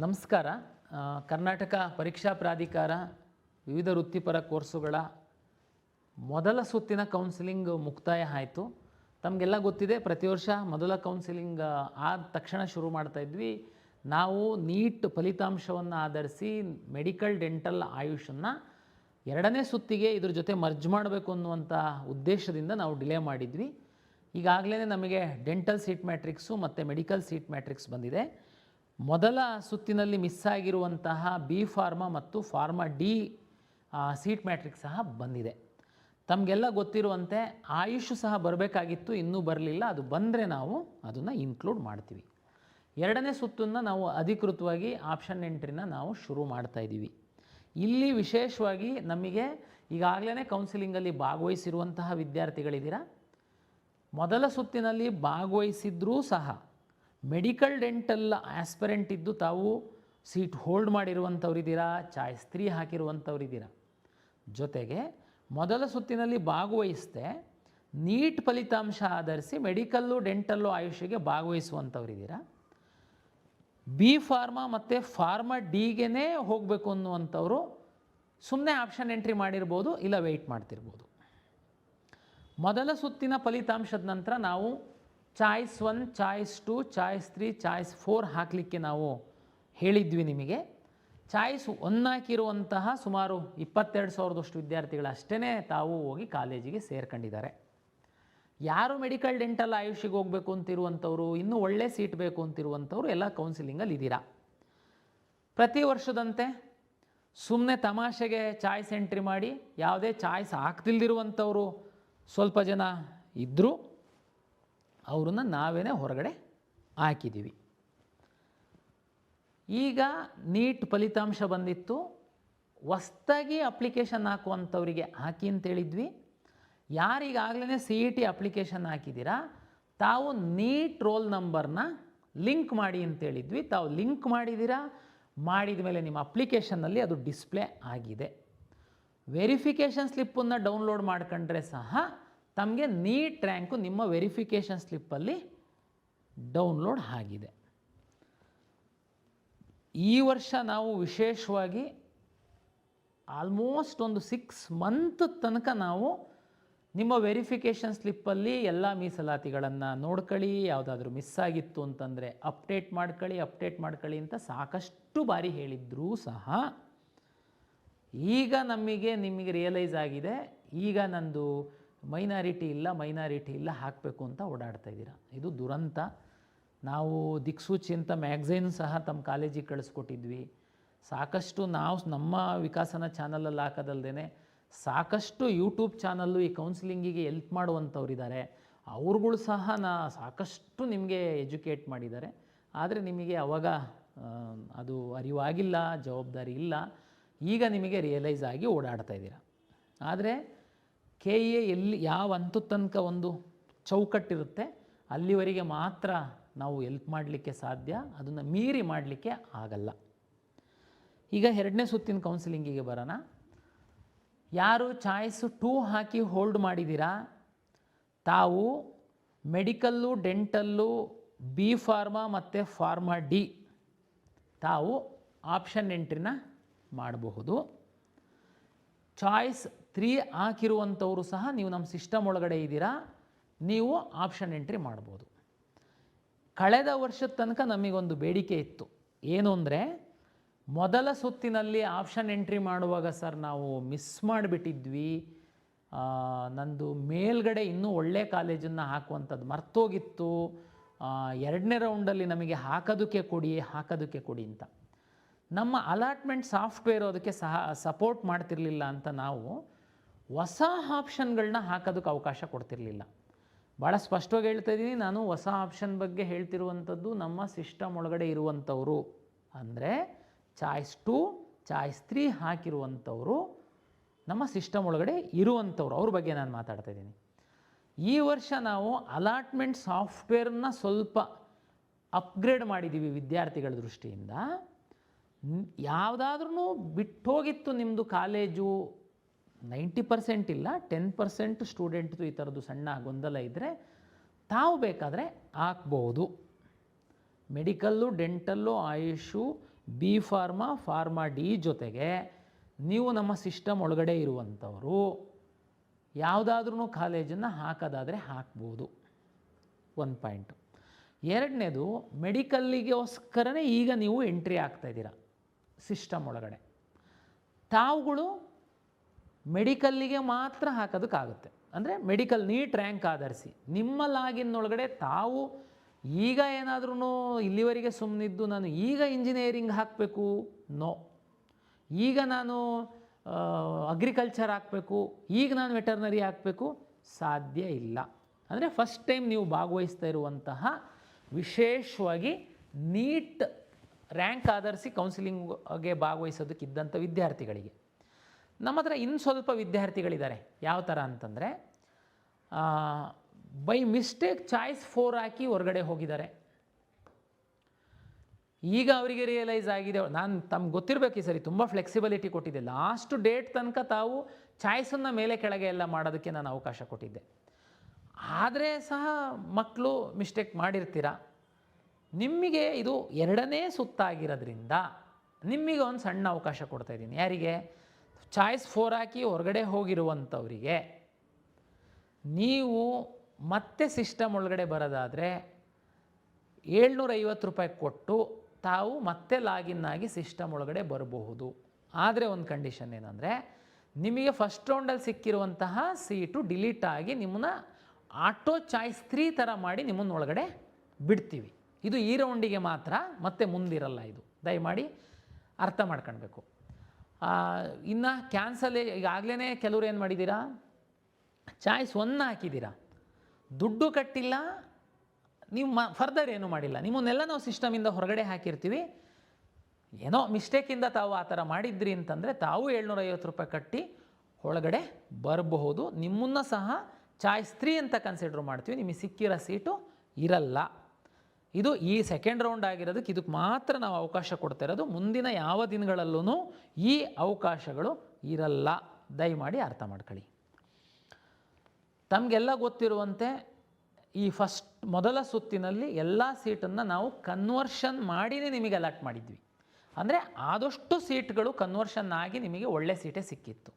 ನಮಸ್ಕಾರ. ಕರ್ನಾಟಕ ಪರೀಕ್ಷಾ ಪ್ರಾಧಿಕಾರ ವಿವಿಧ ವೃತ್ತಿಪರ ಕೋರ್ಸುಗಳ ಮೊದಲ ಸುತ್ತಿನ ಕೌನ್ಸಿಲಿಂಗ್ ಮುಕ್ತಾಯ ಆಯಿತು. ತಮಗೆಲ್ಲ ಗೊತ್ತಿದೆ, ಪ್ರತಿ ವರ್ಷ ಮೊದಲ ಕೌನ್ಸಿಲಿಂಗ್ ಆದ ತಕ್ಷಣ ಶುರು ಮಾಡ್ತಾಯಿದ್ವಿ. ನಾವು ನೀಟ್ ಫಲಿತಾಂಶವನ್ನು ಆಧರಿಸಿ ಮೆಡಿಕಲ್ ಡೆಂಟಲ್ ಆಯುಷನ್ನು ಎರಡನೇ ಸುತ್ತಿಗೆ ಇದ್ರ ಜೊತೆ ಮರ್ಜ್ ಮಾಡಬೇಕು ಅನ್ನುವಂಥ ಉದ್ದೇಶದಿಂದ ನಾವು ಡಿಲೇ ಮಾಡಿದ್ವಿ. ಈಗಾಗಲೇ ನಮಗೆ ಡೆಂಟಲ್ ಸೀಟ್ ಮ್ಯಾಟ್ರಿಕ್ಸು ಮತ್ತು ಮೆಡಿಕಲ್ ಸೀಟ್ ಮ್ಯಾಟ್ರಿಕ್ಸ್ ಬಂದಿದೆ. ಮೊದಲ ಸುತ್ತಿನಲ್ಲಿ ಮಿಸ್ ಆಗಿರುವಂತಹ ಬಿ ಫಾರ್ಮಾ ಮತ್ತು ಫಾರ್ಮಾ ಡಿ ಸೀಟ್ ಮ್ಯಾಟ್ರಿಕ್ಸ್ ಸಹ ಬಂದಿದೆ. ತಮಗೆಲ್ಲ ಗೊತ್ತಿರುವಂತೆ ಆಯುಷ್ ಸಹ ಬರಬೇಕಾಗಿತ್ತು, ಇನ್ನೂ ಬರಲಿಲ್ಲ. ಅದು ಬಂದರೆ ನಾವು ಅದನ್ನು ಇನ್ಕ್ಲೂಡ್ ಮಾಡ್ತೀವಿ. ಎರಡನೇ ಸುತ್ತನ್ನು ನಾವು ಅಧಿಕೃತವಾಗಿ ಆಪ್ಷನ್ ಎಂಟ್ರಿನ ನಾವು ಶುರು ಮಾಡ್ತಾಯಿದ್ದೀವಿ. ಇಲ್ಲಿ ವಿಶೇಷವಾಗಿ ನಮಗೆ ಈಗಾಗಲೇ ಕೌನ್ಸಿಲಿಂಗಲ್ಲಿ ಭಾಗವಹಿಸಿರುವಂತಹ ವಿದ್ಯಾರ್ಥಿಗಳಿದ್ದೀರಾ. ಮೊದಲ ಸುತ್ತಿನಲ್ಲಿ ಭಾಗವಹಿಸಿದ್ರೂ ಸಹ ಮೆಡಿಕಲ್ ಡೆಂಟಲ್ ಆಸ್ಪಿರೆಂಟ್ ಇದ್ದು ತಾವು ಸೀಟ್ ಹೋಲ್ಡ್ ಮಾಡಿರುವಂಥವ್ರಿದ್ದೀರಾ, ಚಾಯ್ಸ್ 3 ಹಾಕಿರುವಂಥವ್ರಿದ್ದೀರಾ. ಜೊತೆಗೆ ಮೊದಲ ಸುತ್ತಿನಲ್ಲಿ ಭಾಗವಹಿಸದೆ ನೀಟ್ ಫಲಿತಾಂಶ ಆಧರಿಸಿ ಮೆಡಿಕಲ್ಲು ಡೆಂಟಲ್ಲು ಆಯುಷಿಗೆ ಭಾಗವಹಿಸುವಂಥವ್ರಿದ್ದೀರಾ. ಬಿ ಫಾರ್ಮಾ ಮತ್ತು ಫಾರ್ಮಾ ಡಿಗೆ ಹೋಗಬೇಕು ಅನ್ನುವಂಥವರು ಸುಮ್ಮನೆ ಆಪ್ಷನ್ ಎಂಟ್ರಿ ಮಾಡಿರ್ಬೋದು, ಇಲ್ಲ ವೆಯ್ಟ್ ಮಾಡ್ತಿರ್ಬೋದು. ಮೊದಲ ಸುತ್ತಿನ ಫಲಿತಾಂಶದ ನಂತರ ನಾವು ಚಾಯ್ಸ್ 1, ಚಾಯ್ಸ್ 2, ಚಾಯ್ಸ್ 3, ಚಾಯ್ಸ್ 4 ಹಾಕಲಿಕ್ಕೆ ನಾವು ಹೇಳಿದ್ವಿ ನಿಮಗೆ. ಚಾಯ್ಸ್ 1 ಹಾಕಿರುವಂತಹ ಸುಮಾರು 22,000 ವಿದ್ಯಾರ್ಥಿಗಳು ಅಷ್ಟೇ ತಾವು ಹೋಗಿ ಕಾಲೇಜಿಗೆ ಸೇರ್ಕೊಂಡಿದ್ದಾರೆ. ಯಾರು ಮೆಡಿಕಲ್ ಡೆಂಟಲ್ ಆಯುಷಿಗೆ ಹೋಗಬೇಕು ಅಂತಿರುವಂಥವ್ರು, ಇನ್ನೂ ಒಳ್ಳೆ ಸೀಟ್ ಬೇಕು ಅಂತಿರುವಂಥವ್ರು ಎಲ್ಲ ಕೌನ್ಸಿಲಿಂಗಲ್ಲಿ ಇದ್ದೀರಾ. ಪ್ರತಿ ವರ್ಷದಂತೆ ಸುಮ್ಮನೆ ತಮಾಷೆಗೆ ಚಾಯ್ಸ್ ಎಂಟ್ರಿ ಮಾಡಿ ಯಾವುದೇ ಚಾಯ್ಸ್ ಆಗ್ತಿಲ್ದಿರುವಂಥವರು ಸ್ವಲ್ಪ ಜನ ಇದ್ದರು, ಅವ್ರನ್ನ ನಾವೇ ಹೊರಗಡೆ ಹಾಕಿದ್ದೀವಿ. ಈಗ ನೀಟ್ ಫಲಿತಾಂಶ ಬಂದಿತ್ತು, ಹೊಸ್ದಾಗಿ ಅಪ್ಲಿಕೇಶನ್ ಹಾಕುವಂಥವರಿಗೆ ಹಾಕಿ ಅಂತೇಳಿದ್ವಿ. ಯಾರಿಗಾಗಲೇ ಸಿ ಇ ಟಿ ಅಪ್ಲಿಕೇಶನ್ ಹಾಕಿದ್ದೀರಾ ತಾವು ನೀಟ್ ರೋಲ್ ನಂಬರ್ನ ಲಿಂಕ್ ಮಾಡಿ ಅಂತೇಳಿದ್ವಿ. ತಾವು ಲಿಂಕ್ ಮಾಡಿದ್ದೀರಾ, ಮಾಡಿದ ಮೇಲೆ ನಿಮ್ಮ ಅಪ್ಲಿಕೇಶನ್ನಲ್ಲಿ ಅದು ಡಿಸ್ಪ್ಲೇ ಆಗಿದೆ. ವೆರಿಫಿಕೇಷನ್ ಸ್ಲಿಪ್ಪನ್ನು ಡೌನ್ಲೋಡ್ ಮಾಡ್ಕೊಂಡ್ರೆ ಸಹ ತಮಗೆ ನೀಟ್ ರ್ಯಾಂಕು ನಿಮ್ಮ ವೆರಿಫಿಕೇಷನ್ ಸ್ಲಿಪ್ಪಲ್ಲಿ ಡೌನ್ಲೋಡ್ ಆಗಿದೆ. ಈ ವರ್ಷ ನಾವು ವಿಶೇಷವಾಗಿ ಆಲ್ಮೋಸ್ಟ್ ಒಂದು 6 ಮಂತ್ ತನಕ ನಾವು ನಿಮ್ಮ ವೆರಿಫಿಕೇಷನ್ ಸ್ಲಿಪ್ಪಲ್ಲಿ ಎಲ್ಲ ಮೀಸಲಾತಿಗಳನ್ನು ನೋಡ್ಕೊಳ್ಳಿ, ಯಾವುದಾದ್ರೂ ಮಿಸ್ ಆಗಿತ್ತು ಅಂತಂದರೆ ಅಪ್ಡೇಟ್ ಮಾಡ್ಕೊಳ್ಳಿ ಅಂತ ಸಾಕಷ್ಟು ಬಾರಿ ಹೇಳಿದ್ರೂ ಸಹ ಈಗ ನಿಮಗೆ ರಿಯಲೈಸ್ ಆಗಿದೆ, ಈಗ ನಂದು ಮೈನಾರಿಟಿ ಇಲ್ಲ ಹಾಕಬೇಕು ಅಂತ ಓಡಾಡ್ತಾ ಇದ್ದೀರಾ. ಇದು ದುರಂತ. ನಾವು ದಿಕ್ಸೂಚಿ ಅಂತ ಮ್ಯಾಗ್ಝೈನ್ ಸಹ ತಮ್ಮ ಕಾಲೇಜಿಗೆ ಕಳಿಸ್ಕೊಟ್ಟಿದ್ವಿ. ಸಾಕಷ್ಟು ನಾವು ನಮ್ಮ ವಿಕಾಸನ ಚಾನಲಲ್ಲಿ ಹಾಕೋದಲ್ದೇ ಸಾಕಷ್ಟು ಯೂಟ್ಯೂಬ್ ಚಾನಲ್ಲು ಈ ಕೌನ್ಸಿಲಿಂಗಿಗೆ ಎಲ್ಪ್ ಮಾಡುವಂಥವ್ರಿದ್ದಾರೆ. ಅವ್ರುಗಳು ಸಹ ಸಾಕಷ್ಟು ನಿಮಗೆ ಎಜುಕೇಟ್ ಮಾಡಿದ್ದಾರೆ. ಆದರೆ ನಿಮಗೆ ಅವಾಗ ಅದು ಅರಿವಾಗಿಲ್ಲ, ಜವಾಬ್ದಾರಿ ಇಲ್ಲ. ಈಗ ನಿಮಗೆ ರಿಯಲೈಸ್ ಆಗಿ ಓಡಾಡ್ತಾ ಇದ್ದೀರಾ. ಆದರೆ ಕೆ ಎ ಎಲ್ಲಿ ಯಾವ ಹಂತದ ತನಕ ಒಂದು ಚೌಕಟ್ಟಿರುತ್ತೆ ಅಲ್ಲಿವರೆಗೆ ಮಾತ್ರ ನಾವು ಎಲ್ಪ್ ಮಾಡಲಿಕ್ಕೆ ಸಾಧ್ಯ, ಅದನ್ನು ಮೀರಿ ಮಾಡಲಿಕ್ಕೆ ಆಗಲ್ಲ. ಈಗ ಎರಡನೇ ಸುತ್ತಿನ ಕೌನ್ಸಿಲಿಂಗಿಗೆ ಬರೋಣ. ಯಾರು ಚಾಯ್ಸ್ 2 ಹಾಕಿ ಹೋಲ್ಡ್ ಮಾಡಿದ್ದೀರಾ ತಾವು ಮೆಡಿಕಲ್ಲು ಡೆಂಟಲ್ಲು ಬಿ ಫಾರ್ಮಾ ಮತ್ತು ಫಾರ್ಮಾ ಡಿ ತಾವು ಆಪ್ಷನ್ ಎಂಟ್ರಿನ ಮಾಡಬಹುದು. ಚಾಯ್ಸ್ 3 ಹಾಕಿರುವಂಥವರು ಸಹ ನೀವು ನಮ್ಮ ಸಿಸ್ಟಮ್ ಒಳಗಡೆ ಇದ್ದೀರಾ, ನೀವು ಆಪ್ಷನ್ ಎಂಟ್ರಿ ಮಾಡ್ಬೋದು. ಕಳೆದ ವರ್ಷದ ತನಕ ನಮಗೊಂದು ಬೇಡಿಕೆ ಇತ್ತು, ಏನು ಅಂದರೆ ಮೊದಲ ಸುತ್ತಿನಲ್ಲಿ ಆಪ್ಷನ್ ಎಂಟ್ರಿ ಮಾಡುವಾಗ ಸರ್ ನಾವು ಮಿಸ್ ಮಾಡಿಬಿಟ್ಟಿದ್ವಿ, ನಂದು ಮೇಲ್ಗಡೆ ಇನ್ನೂ ಒಳ್ಳೆ ಕಾಲೇಜನ್ನು ಹಾಕುವಂಥದ್ದು ಮರ್ತೋಗಿತ್ತು, ಎರಡನೇ ರೌಂಡಲ್ಲಿ ನಮಗೆ ಹಾಕೋದಕ್ಕೆ ಕೊಡಿ ಅಂತ. ನಮ್ಮ ಅಲಾಟ್ಮೆಂಟ್ ಸಾಫ್ಟ್ವೇರ್ ಅದಕ್ಕೆ ಸಪೋರ್ಟ್ ಮಾಡ್ತಿರಲಿಲ್ಲ ಅಂತ ನಾವು ಹೊಸ ಆಪ್ಷನ್ಗಳನ್ನ ಹಾಕೋದಕ್ಕೆ ಅವಕಾಶ ಕೊಡ್ತಿರಲಿಲ್ಲ. ಭಾಳ ಸ್ಪಷ್ಟವಾಗಿ ಹೇಳ್ತಾ ಇದ್ದೀನಿ, ನಾನು ಹೊಸ ಆಪ್ಷನ್ ಬಗ್ಗೆ ಹೇಳ್ತಿರುವಂಥದ್ದು ನಮ್ಮ ಸಿಸ್ಟಮ್ ಒಳಗಡೆ ಇರುವಂಥವರು, ಅಂದರೆ ಚಾಯ್ಸ್ 2, ಚಾಯ್ಸ್ 3 ಹಾಕಿರುವಂಥವರು ನಮ್ಮ ಸಿಸ್ಟಮ್ ಒಳಗಡೆ ಇರುವಂಥವ್ರು, ಅವ್ರ ಬಗ್ಗೆ ನಾನು ಮಾತಾಡ್ತಾ ಇದ್ದೀನಿ. ಈ ವರ್ಷ ನಾವು ಅಲಾಟ್ಮೆಂಟ್ ಸಾಫ್ಟ್ವೇರ್ನ ಸ್ವಲ್ಪ ಅಪ್ಗ್ರೇಡ್ ಮಾಡಿದ್ದೀವಿ ವಿದ್ಯಾರ್ಥಿಗಳ ದೃಷ್ಟಿಯಿಂದ. ಯಾವುದಾದ್ರೂ ಬಿಟ್ಟೋಗಿತ್ತು ನಿಮ್ಮದು ಕಾಲೇಜು, 90% ಇಲ್ಲ 10% ಸ್ಟೂಡೆಂಟ್ದು ಈ ಥರದ್ದು ಸಣ್ಣ ಗೊಂದಲ ಇದ್ದರೆ ತಾವು ಬೇಕಾದರೆ ಹಾಕ್ಬೋದು. Medical, dental, AYUSH B pharma, pharma D ಜೊತೆಗೆ ನೀವು ನಮ್ಮ ಸಿಸ್ಟಮ್ ಒಳಗಡೆ ಇರುವಂಥವರು ಯಾವುದಾದ್ರೂ ಕಾಲೇಜನ್ನು ಹಾಕೋದಾದರೆ ಹಾಕ್ಬೋದು. ಒಂದು ಪಾಯಿಂಟು. ಎರಡನೇದು, ಮೆಡಿಕಲ್ಲಿಗೋಸ್ಕರನೇ ಈಗ ನೀವು ಎಂಟ್ರಿ ಆಗ್ತಾಯಿದ್ದೀರ ಸಿಸ್ಟಮ್ ಒಳಗಡೆ. ತಾವುಗಳು ಮೆಡಿಕಲ್ಲಿಗೆ ಮಾತ್ರ ಹಾಕೋದಕ್ಕಾಗುತ್ತೆ. ಅಂದರೆ ಮೆಡಿಕಲ್ ನೀಟ್ ರ್ಯಾಂಕ್ ಆಧರಿಸಿ ನಿಮ್ಮ ಲಾಗಿನ್ ಒಳಗಡೆ ತಾವು ಈಗ ಏನಾದ್ರೂ ಇಲ್ಲಿವರೆಗೆ ಸುಮ್ಮನಿದ್ದು ನಾನು ಈಗ ಇಂಜಿನಿಯರಿಂಗ್ ಹಾಕಬೇಕು, ನೋ, ಈಗ ನಾನು ಅಗ್ರಿಕಲ್ಚರ್ ಹಾಕಬೇಕು, ಈಗ ನಾನು ವೆಟರ್ನರಿ ಹಾಕಬೇಕು, ಸಾಧ್ಯ ಇಲ್ಲ. ಅಂದರೆ ಫಸ್ಟ್ ಟೈಮ್ ನೀವು ಭಾಗವಹಿಸ್ತಾ ಇರುವಂತಹ ವಿಶೇಷವಾಗಿ ನೀಟ್ ರ್ಯಾಂಕ್ ಆಧರಿಸಿ ಕೌನ್ಸಿಲಿಂಗ್ಗೆ ಭಾಗವಹಿಸೋದಕ್ಕಿದ್ದಂಥ ವಿದ್ಯಾರ್ಥಿಗಳಿಗೆ. ನಮ್ಮ ಹತ್ರ ಇನ್ನು ಸ್ವಲ್ಪ ವಿದ್ಯಾರ್ಥಿಗಳಿದ್ದಾರೆ. ಯಾವ ಥರ ಅಂತಂದರೆ ಬೈ ಮಿಸ್ಟೇಕ್ ಚಾಯ್ಸ್ 4 ಹಾಕಿ ಹೊರಗಡೆ ಹೋಗಿದ್ದಾರೆ. ಈಗ ಅವರಿಗೆ ರಿಯಲೈಸ್ ಆಗಿದೆ, ನಾನು ತಮ್ಗೆ ಗೊತ್ತಿರಬೇಕು ಈ ಸರಿ ತುಂಬ ಫ್ಲೆಕ್ಸಿಬಿಲಿಟಿ ಕೊಟ್ಟಿದ್ದೆ. ಲಾಸ್ಟ್ ಡೇಟ್ ತನಕ ತಾವು ಚಾಯ್ಸನ್ನು ಮೇಲೆ ಕೆಳಗೆ ಎಲ್ಲ ಮಾಡೋದಕ್ಕೆ ನಾನು ಅವಕಾಶ ಕೊಟ್ಟಿದ್ದೆ. ಆದರೆ ಸಹ ಮಕ್ಕಳು ಮಿಸ್ಟೇಕ್ ಮಾಡಿರ್ತೀರ. ನಿಮಗೆ ಇದು 2ನೇ ಸುತ್ತಾಗಿರೋದ್ರಿಂದ ನಿಮಗೆ ಒಂದು ಸಣ್ಣ ಅವಕಾಶ ಕೊಡ್ತಾಯಿದ್ದೀನಿ. ಯಾರಿಗೆ? ಚಾಯ್ಸ್ 4 ಹಾಕಿ ಹೊರಗಡೆ ಹೋಗಿರುವಂಥವರಿಗೆ. ನೀವು ಮತ್ತೆ ಸಿಸ್ಟಮ್ ಒಳಗಡೆ ಬರೋದಾದರೆ 750 ರೂಪಾಯಿ ಕೊಟ್ಟು ತಾವು ಮತ್ತೆ ಲಾಗಿನ್ ಆಗಿ ಸಿಸ್ಟಮ್ ಒಳಗಡೆ ಬರಬಹುದು. ಆದರೆ ಒಂದು ಕಂಡೀಷನ್ ಏನಂದರೆ, ನಿಮಗೆ ಫಸ್ಟ್ ರೌಂಡಲ್ಲಿ ಸಿಕ್ಕಿರುವಂತಹ ಸೀಟು ಡಿಲೀಟ್ ಆಗಿ ನಿಮ್ಮನ್ನ ಆಟೋ ಚಾಯ್ಸ್ 3 ಥರ ಮಾಡಿ ನಿಮ್ಮನ್ನ ಒಳಗಡೆ ಬಿಡ್ತೀವಿ. ಇದು ಈ ರೌಂಡಿಗೆ ಮಾತ್ರ, ಮತ್ತೆ ಮುಂದಿರಲ್ಲ. ಇದು ದಯಮಾಡಿ ಅರ್ಥ ಮಾಡ್ಕೊಳ್ಬೇಕು. ಇನ್ನು ಕ್ಯಾನ್ಸಲ್ ಈಗಾಗಲೇ ಕೆಲವರು ಏನು ಮಾಡಿದ್ದೀರಾ, ಚಾಯ್ಸ್ 1 ಹಾಕಿದ್ದೀರಾ, ದುಡ್ಡು ಕಟ್ಟಿಲ್ಲ, ನೀವು ಫರ್ದರ್ ಏನೂ ಮಾಡಿಲ್ಲ, ನಿಮ್ಮನ್ನೆಲ್ಲ ನಾವು ಸಿಸ್ಟಮಿಂದ ಹೊರಗಡೆ ಹಾಕಿರ್ತೀವಿ. ಏನೋ ಮಿಸ್ಟೇಕಿಂದ ತಾವು ಆ ಥರ ಮಾಡಿದ್ರಿ ಅಂತಂದರೆ ತಾವು 750 ರೂಪಾಯಿ ಕಟ್ಟಿ ಒಳಗಡೆ ಬರಬಹುದು. ನಿಮ್ಮನ್ನು ಸಹ ಚಾಯ್ಸ್ 3 ಅಂತ ಕನ್ಸಿಡರ್ ಮಾಡ್ತೀವಿ. ನಿಮಗೆ ಸಿಕ್ಕಿರೋ ಸೀಟು ಇರಲ್ಲ. ಇದು ಈ ಸೆಕೆಂಡ್ ರೌಂಡ್ ಆಗಿರೋದಕ್ಕೆ ಇದಕ್ಕೆ ಮಾತ್ರ ನಾವು ಅವಕಾಶ ಕೊಡ್ತಾ ಇರೋದು. ಮುಂದಿನ ಯಾವ ದಿನಗಳಲ್ಲೂ ಈ ಅವಕಾಶಗಳು ಇರಲ್ಲ. ದಯಮಾಡಿ ಅರ್ಥ ಮಾಡ್ಕೊಳ್ಳಿ. ತಮಗೆಲ್ಲ ಗೊತ್ತಿರುವಂತೆ ಈ ಮೊದಲ ಸುತ್ತಿನಲ್ಲಿ ಎಲ್ಲ ಸೀಟನ್ನು ನಾವು ಕನ್ವರ್ಷನ್ ಮಾಡಿಯೇ ನಿಮಗೆ ಅಲಾಟ್ ಮಾಡಿದ್ವಿ. ಅಂದರೆ ಆದಷ್ಟು ಸೀಟ್ಗಳು ಕನ್ವರ್ಷನ್ ಆಗಿ ನಿಮಗೆ ಒಳ್ಳೆ ಸೀಟೇ ಸಿಕ್ಕಿತ್ತು.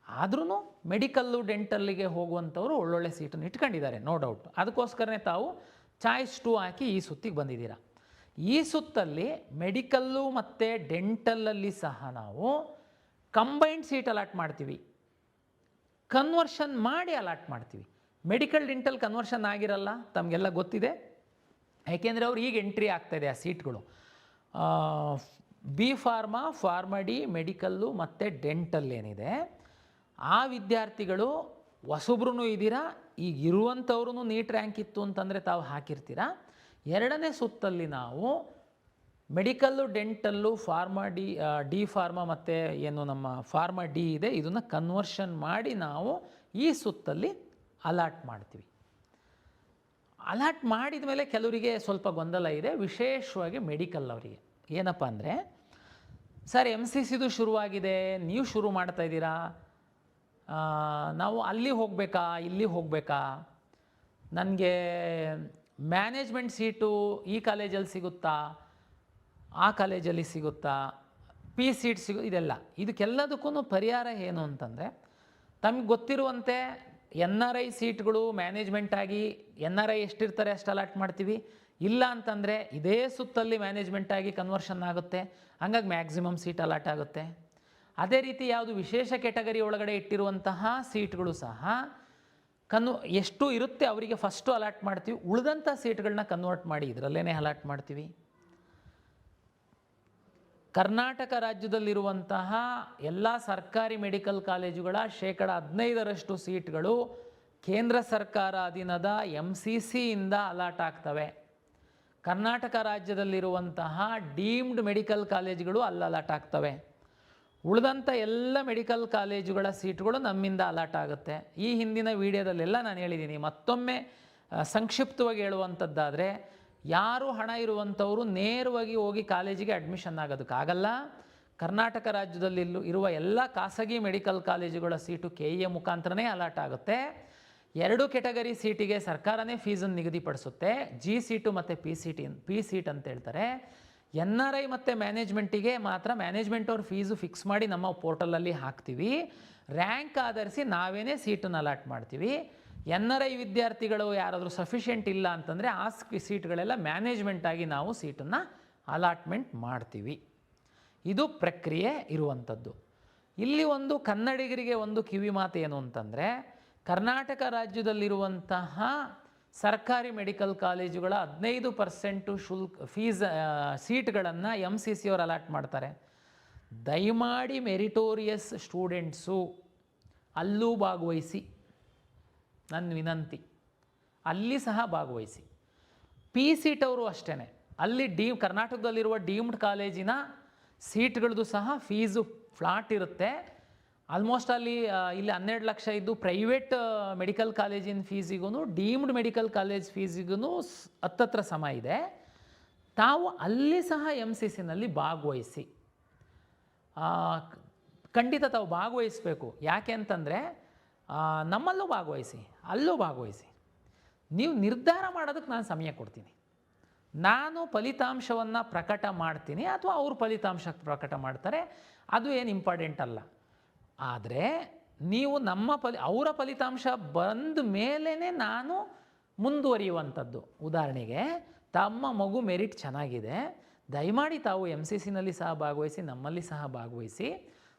ಆದ್ರೂ ಮೆಡಿಕಲ್ಲು ಡೆಂಟಲ್ಲಿಗೆ ಹೋಗುವಂಥವರು ಒಳ್ಳೊಳ್ಳೆ ಸೀಟನ್ನು ಇಟ್ಕೊಂಡಿದ್ದಾರೆ, ನೋ ಡೌಟ್. ಅದಕ್ಕೋಸ್ಕರನೇ ತಾವು ಚಾಯ್ಸ್ 2 ಹಾಕಿ ಈ ಸುತ್ತಿಗೆ ಬಂದಿದ್ದೀರಾ. ಈ ಸುತ್ತಲ್ಲಿ ಮೆಡಿಕಲ್ಲು ಮತ್ತು ಡೆಂಟಲಲ್ಲಿ ಸಹ ನಾವು ಕಂಬೈನ್ಡ್ ಸೀಟ್ ಅಲಾಟ್ ಮಾಡ್ತೀವಿ, ಕನ್ವರ್ಷನ್ ಮಾಡಿ ಅಲಾಟ್ ಮಾಡ್ತೀವಿ. ಮೆಡಿಕಲ್ ಡೆಂಟಲ್ ಕನ್ವರ್ಷನ್ ಆಗಿರಲ್ಲ, ತಮಗೆಲ್ಲ ಗೊತ್ತಿದೆ. ಯಾಕೆಂದರೆ ಅವ್ರು ಈಗ ಎಂಟ್ರಿ ಆಗ್ತಾಯಿದೆ ಆ ಸೀಟ್ಗಳು. B pharma, pharma D, medical ಮತ್ತು ಡೆಂಟಲ್ ಏನಿದೆ, ಆ ವಿದ್ಯಾರ್ಥಿಗಳು ಹೊಸಬ್ರು ಇದ್ದೀರಾ. ಈಗ ಇರುವಂಥವ್ರೂ ನೀಟ್ ರ್ಯಾಂಕ್ ಇತ್ತು ಅಂತಂದರೆ ತಾವು ಹಾಕಿರ್ತೀರ. 2ನೇ ಸುತ್ತಲ್ಲಿ ನಾವು medical, dental, pharma D pharma ಮತ್ತು ಏನು ನಮ್ಮ ಫಾರ್ಮಾ ಡಿ ಇದೆ, ಇದನ್ನು ಕನ್ವರ್ಷನ್ ಮಾಡಿ ನಾವು ಈ ಸುತ್ತಲ್ಲಿ ಅಲಾಟ್ ಮಾಡ್ತೀವಿ. ಅಲಾಟ್ ಮಾಡಿದ ಮೇಲೆ ಕೆಲವರಿಗೆ ಸ್ವಲ್ಪ ಗೊಂದಲ ಇದೆ, ವಿಶೇಷವಾಗಿ ಮೆಡಿಕಲ್ ಅವರಿಗೆ. ಏನಪ್ಪ ಅಂದರೆ, ಸರ್ MCCದು ಶುರುವಾಗಿದೆ, ನೀವು ಶುರು ಮಾಡ್ತಾಯಿದ್ದೀರಾ, ನಾವು ಅಲ್ಲಿ ಹೋಗಬೇಕಾ, ಇಲ್ಲಿ ಹೋಗಬೇಕಾ, ನನಗೆ ಮ್ಯಾನೇಜ್ಮೆಂಟ್ ಸೀಟು ಈ ಕಾಲೇಜಲ್ಲಿ ಸಿಗುತ್ತಾ, ಆ ಕಾಲೇಜಲ್ಲಿ ಸಿಗುತ್ತಾ, ಪಿ ಸೀಟ್ ಇದೆಲ್ಲ. ಇದಕ್ಕೆಲ್ಲದಕ್ಕೂ ಪರಿಹಾರ ಏನು ಅಂತಂದರೆ, ತಮಗೆ ಗೊತ್ತಿರುವಂತೆ NRI ಸೀಟ್ಗಳು ಮ್ಯಾನೇಜ್ಮೆಂಟಾಗಿ NRI ಎಷ್ಟಿರ್ತಾರೆ ಅಷ್ಟು ಅಲಾಟ್ ಮಾಡ್ತೀವಿ. ಇಲ್ಲ ಅಂತಂದರೆ ಇದೇ ಸುತ್ತಲ್ಲಿ ಮ್ಯಾನೇಜ್ಮೆಂಟಾಗಿ ಕನ್ವರ್ಷನ್ ಆಗುತ್ತೆ, ಹಂಗಾಗಿ ಮ್ಯಾಕ್ಸಿಮಮ್ ಸೀಟ್ ಅಲಾಟ್ ಆಗುತ್ತೆ. ಅದೇ ರೀತಿ ಯಾವುದು ವಿಶೇಷ ಕೆಟಗರಿ ಒಳಗಡೆ ಇಟ್ಟಿರುವಂತಹ ಸೀಟ್ಗಳು ಸಹ ಎಷ್ಟು ಇರುತ್ತೆ ಅವರಿಗೆ ಫಸ್ಟು ಅಲಾಟ್ ಮಾಡ್ತೀವಿ, ಉಳಿದಂಥ ಸೀಟ್ಗಳನ್ನ ಕನ್ವರ್ಟ್ ಮಾಡಿ ಇದರಲ್ಲೇ ಅಲಾಟ್ ಮಾಡ್ತೀವಿ. ಕರ್ನಾಟಕ ರಾಜ್ಯದಲ್ಲಿರುವಂತಹ ಎಲ್ಲ ಸರ್ಕಾರಿ ಮೆಡಿಕಲ್ ಕಾಲೇಜುಗಳ 15% ಸೀಟ್ಗಳು ಕೇಂದ್ರ ಸರ್ಕಾರ ಅಧೀನದ MCCಯಿಂದ ಅಲಾಟ್ ಆಗ್ತವೆ. ಕರ್ನಾಟಕ ರಾಜ್ಯದಲ್ಲಿರುವಂತಹ ಡೀಮ್ಡ್ ಮೆಡಿಕಲ್ ಕಾಲೇಜುಗಳು ಅಲ್ಲಿ ಅಲಾಟ್ ಆಗ್ತವೆ. ಉಳಿದಂಥ ಎಲ್ಲ ಮೆಡಿಕಲ್ ಕಾಲೇಜುಗಳ ಸೀಟ್ಗಳು ನಮ್ಮಿಂದ ಅಲಾಟ್ ಆಗುತ್ತೆ. ಈ ಹಿಂದಿನ ವಿಡಿಯೋದಲ್ಲೆಲ್ಲ ನಾನು ಹೇಳಿದ್ದೀನಿ. ಮತ್ತೊಮ್ಮೆ ಸಂಕ್ಷಿಪ್ತವಾಗಿ ಹೇಳುವಂಥದ್ದಾದರೆ, ಯಾರು ಹಣ ಇರುವಂಥವರು ನೇರವಾಗಿ ಹೋಗಿ ಕಾಲೇಜಿಗೆ ಅಡ್ಮಿಷನ್ ಆಗೋದಕ್ಕಾಗಲ್ಲ. ಕರ್ನಾಟಕ ರಾಜ್ಯದಲ್ಲಿ ಇರುವ ಎಲ್ಲ ಖಾಸಗಿ ಮೆಡಿಕಲ್ ಕಾಲೇಜುಗಳ ಸೀಟು KEA ಮುಖಾಂತರನೇ ಅಲಾಟ್ ಆಗುತ್ತೆ. 2 ಕೆಟಗರಿ ಸೀಟಿಗೆ ಸರ್ಕಾರನೇ ಫೀಸನ್ನು ನಿಗದಿಪಡಿಸುತ್ತೆ. G ಸೀಟು ಮತ್ತು ಪಿ ಸೀಟ್ ಅಂತ ಹೇಳ್ತಾರೆ. NRI ಮತ್ತು ಮ್ಯಾನೇಜ್ಮೆಂಟಿಗೆ ಮಾತ್ರ ಮ್ಯಾನೇಜ್ಮೆಂಟ್ ಅವ್ರ ಫೀಸು ಫಿಕ್ಸ್ ಮಾಡಿ ನಮ್ಮ ಪೋರ್ಟಲಲ್ಲಿ ಹಾಕ್ತೀವಿ. ರ್ಯಾಂಕ್ ಆಧರಿಸಿ ನಾವೇನೇ ಸೀಟನ್ನು ಅಲಾಟ್ ಮಾಡ್ತೀವಿ. NRI ವಿದ್ಯಾರ್ಥಿಗಳು ಯಾರಾದರೂ ಸಫಿಷಿಯೆಂಟ್ ಇಲ್ಲ ಅಂತಂದರೆ ಆ ಸೀಟ್ಗಳೆಲ್ಲ ಮ್ಯಾನೇಜ್ಮೆಂಟಾಗಿ ನಾವು ಸೀಟನ್ನು ಅಲಾಟ್ಮೆಂಟ್ ಮಾಡ್ತೀವಿ. ಇದು ಪ್ರಕ್ರಿಯೆ ಇರುವಂಥದ್ದು. ಇಲ್ಲಿ ಒಂದು ಕನ್ನಡಿಗರಿಗೆ ಒಂದು ಕಿವಿ ಮಾತು ಏನು ಅಂತಂದರೆ, ಕರ್ನಾಟಕ ರಾಜ್ಯದಲ್ಲಿರುವಂತಹ ಸರ್ಕಾರಿ ಮೆಡಿಕಲ್ ಕಾಲೇಜುಗಳ 15% ಸೀಟ್ಗಳನ್ನು MCC ಅವರು ಅಲಾಟ್ ಮಾಡ್ತಾರೆ. ದಯಮಾಡಿ ಮೆರಿಟೋರಿಯಸ್ ಸ್ಟೂಡೆಂಟ್ಸು ಅಲ್ಲೂ ಭಾಗವಹಿಸಿ, ನನ್ನ ವಿನಂತಿ, ಅಲ್ಲಿ ಸಹ ಭಾಗವಹಿಸಿ. PSEET ಅವರು ಅಷ್ಟೇ, ಅಲ್ಲಿ ಕರ್ನಾಟಕದಲ್ಲಿರುವ ಡೀಮ್ಡ್ ಕಾಲೇಜಿನ ಸೀಟ್ಗಳದ್ದು ಸಹ ಫೀಸು ಫ್ಲಾಟ್ ಇರುತ್ತೆ. ಆಲ್ಮೋಸ್ಟ್ ಇಲ್ಲಿ 12 ಲಕ್ಷ ಇದ್ದು ಪ್ರೈವೇಟ್ ಮೆಡಿಕಲ್ ಕಾಲೇಜಿನ ಫೀಸಿಗೂ ಡೀಮ್ಡ್ ಮೆಡಿಕಲ್ ಕಾಲೇಜ್ ಫೀಸಿಗೂ ಹತ್ತತ್ರ ಸಮ ಇದೆ. ತಾವು ಅಲ್ಲಿ ಸಹ MCCನಲ್ಲಿ ಭಾಗವಹಿಸಿ, ಖಂಡಿತ ತಾವು ಭಾಗವಹಿಸಬೇಕು. ಯಾಕೆ ಅಂತಂದರೆ ನಮ್ಮಲ್ಲೂ ಭಾಗವಹಿಸಿ, ಅಲ್ಲೂ ಭಾಗವಹಿಸಿ. ನೀವು ನಿರ್ಧಾರ ಮಾಡೋದಕ್ಕೆ ನಾನು ಸಮಯ ಕೊಡ್ತೀನಿ. ನಾನು ಫಲಿತಾಂಶವನ್ನು ಪ್ರಕಟ ಮಾಡ್ತೀನಿ ಅಥವಾ ಅವರು ಫಲಿತಾಂಶ ಪ್ರಕಟ ಮಾಡ್ತಾರೆ, ಅದು ಏನು ಇಂಪಾರ್ಟೆಂಟ್ ಅಲ್ಲ. ಆದರೆ ನೀವು ಅವರ ಫಲಿತಾಂಶ ಬಂದ ಮೇಲೇ ನಾನು ಮುಂದುವರಿಯುವಂಥದ್ದು. ಉದಾಹರಣೆಗೆ ತಮ್ಮ ಮಗು ಮೆರಿಟ್ ಚೆನ್ನಾಗಿದೆ, ದಯಮಾಡಿ ತಾವು MCCನಲ್ಲಿ ಸಹ ಭಾಗವಹಿಸಿ, ನಮ್ಮಲ್ಲಿ ಸಹ ಭಾಗವಹಿಸಿ.